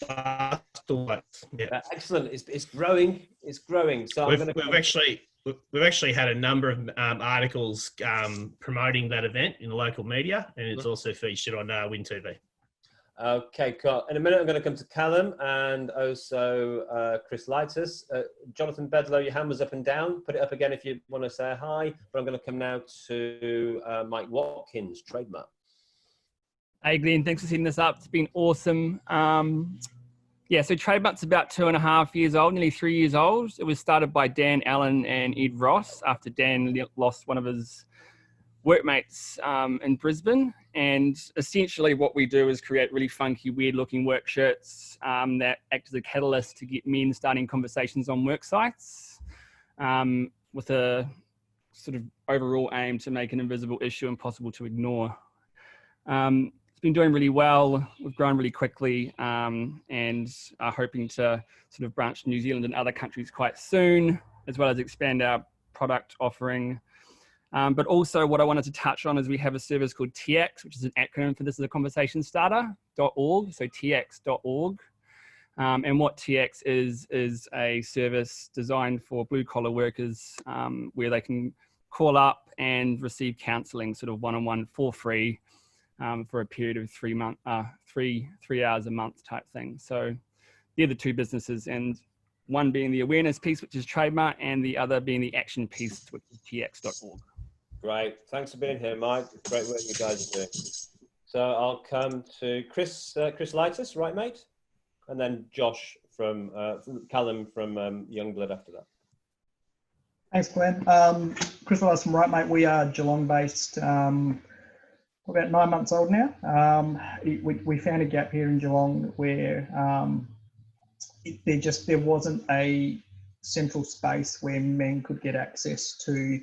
Barstool Blokes, yeah. Excellent. It's growing. It's growing. So we've actually had a number of articles promoting that event in the local media, and it's also featured on Win TV. Okay, cool. In a minute, I'm going to come to Callum and also Chris Lightus. Jonathan Bedlow, your hand was up and down. Put it up again if you want to say hi. But I'm going to come now to Mike Watkins, trademark. Hey, Glenn, thanks for setting this up. It's been awesome. So Trademark's about 2.5 years old, nearly 3 years old. It was started by Dan Allen and Ed Ross after Dan lost one of his workmates in Brisbane. And essentially what we do is create really funky, weird looking work shirts that act as a catalyst to get men starting conversations on work sites with a sort of overall aim to make an invisible issue impossible to ignore. It's been doing really well. We've grown really quickly and are hoping to sort of branch to New Zealand and other countries quite soon, as well as expand our product offering. But also what I wanted to touch on is we have a service called TX, which is an acronym for this is a conversation starter.org, so tx.org. And what TX is a service designed for blue collar workers where they can call up and receive counselling sort of one-on-one for free for a period of 3 hours a month type thing. So they're the two businesses, and one being the awareness piece, which is Trademark, and the other being the action piece, which is tx.org. Great. Thanks for being here, Mike. Great work you guys are doing. So I'll come to Chris Lightus, right, mate? And then Josh from Callum from Youngblood after that. Thanks, Glenn. Chris Lightus from Right, mate. We are Geelong-based. We're about 9 months old now. We found a gap here in Geelong where there wasn't a central space where men could get access to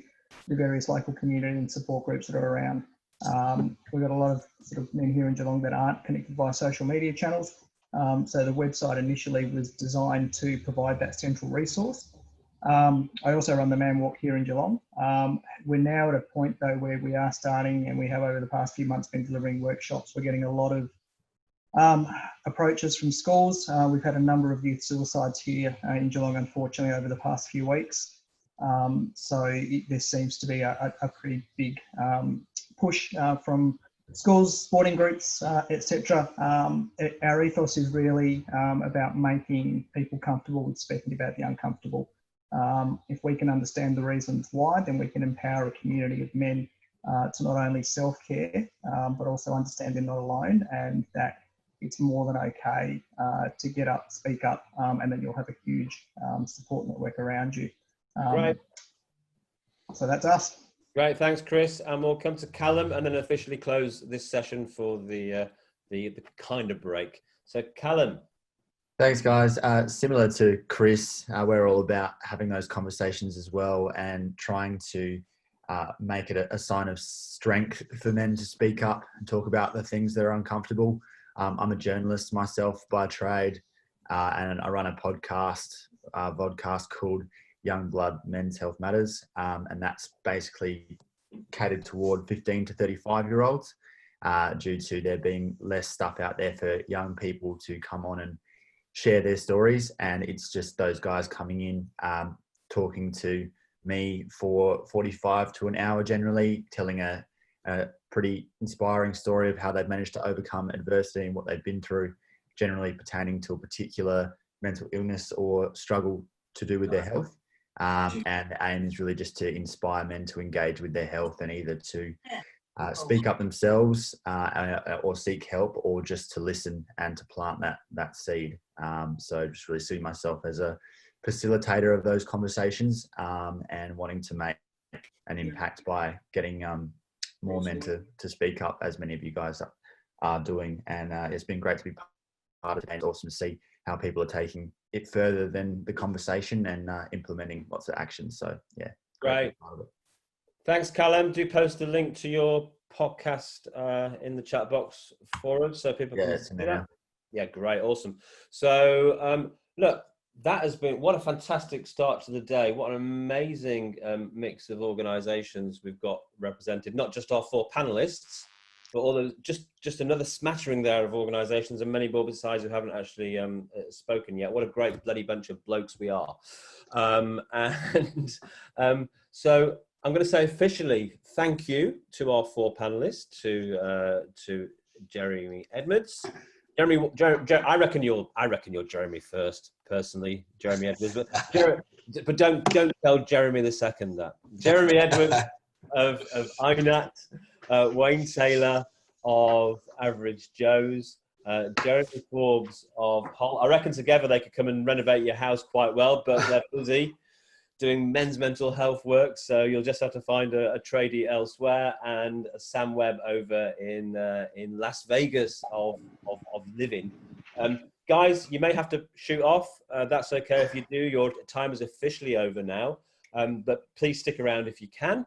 the various local community and support groups that are around. We've got a lot of sort of men here in Geelong that aren't connected via social media channels. So the website initially was designed to provide that central resource. I also run the Man Walk here in Geelong. We're now at a point though where we are starting, and we have over the past few months been delivering workshops. We're getting a lot of approaches from schools. We've had a number of youth suicides here in Geelong, unfortunately, over the past few weeks. There seems to be a pretty big push from schools, sporting groups, etc. Our ethos is really about making people comfortable with speaking about the uncomfortable. If we can understand the reasons why, then we can empower a community of men to not only self-care, but also understand they're not alone, and that it's more than okay to get up, speak up, and then you'll have a huge support network around you. Right. So that's us. Great, thanks, Chris. And we'll come to Callum and then officially close this session for the kind of break. So Callum. Thanks, guys. Similar to Chris, we're all about having those conversations as well and trying to make it a sign of strength for men to speak up and talk about the things that are uncomfortable. I'm a journalist myself by trade, and I run a vodcast called Young Blood Men's Health Matters, and that's basically catered toward 15 to 35-year-olds due to there being less stuff out there for young people to come on and share their stories. And it's just those guys coming in, talking to me for 45 to an hour generally, telling a pretty inspiring story of how they've managed to overcome adversity and what they've been through, generally pertaining to a particular mental illness or struggle to do with their health. And the aim is really just to inspire men to engage with their health and either to speak up themselves or seek help, or just to listen and to plant that seed. So just really see myself as a facilitator of those conversations, and wanting to make an impact by getting more men to speak up, as many of you guys are doing. And it's been great to be part of it, and awesome to see how people are taking it further than the conversation and implementing lots of action. So yeah, great. Thanks, Callum. Do post a link to your podcast in the chat box for us so people can see that. Yeah, great, awesome. So look, that has been, what a fantastic start to the day. What an amazing mix of organisations we've got represented. Not just our 4 panelists, but all the just another smattering there of organisations, and many more besides who haven't actually spoken yet. What a great bloody bunch of blokes we are. So I'm going to say officially thank you to our 4 panelists, to Jeremy Edwards. Jeremy, I reckon you're Jeremy first, personally, Jeremy Edwards. But don't tell Jeremy the second that. Jeremy Edwards of INATT, Wayne Taylor of Average Joe's, Jeremy Forbes of HALT. I reckon together they could come and renovate your house quite well, but they're busy doing men's mental health work, so you'll just have to find a tradie elsewhere. And Sam Webb over in Las Vegas of living. Guys, you may have to shoot off. That's okay if you do. Your time is officially over now, but please stick around if you can.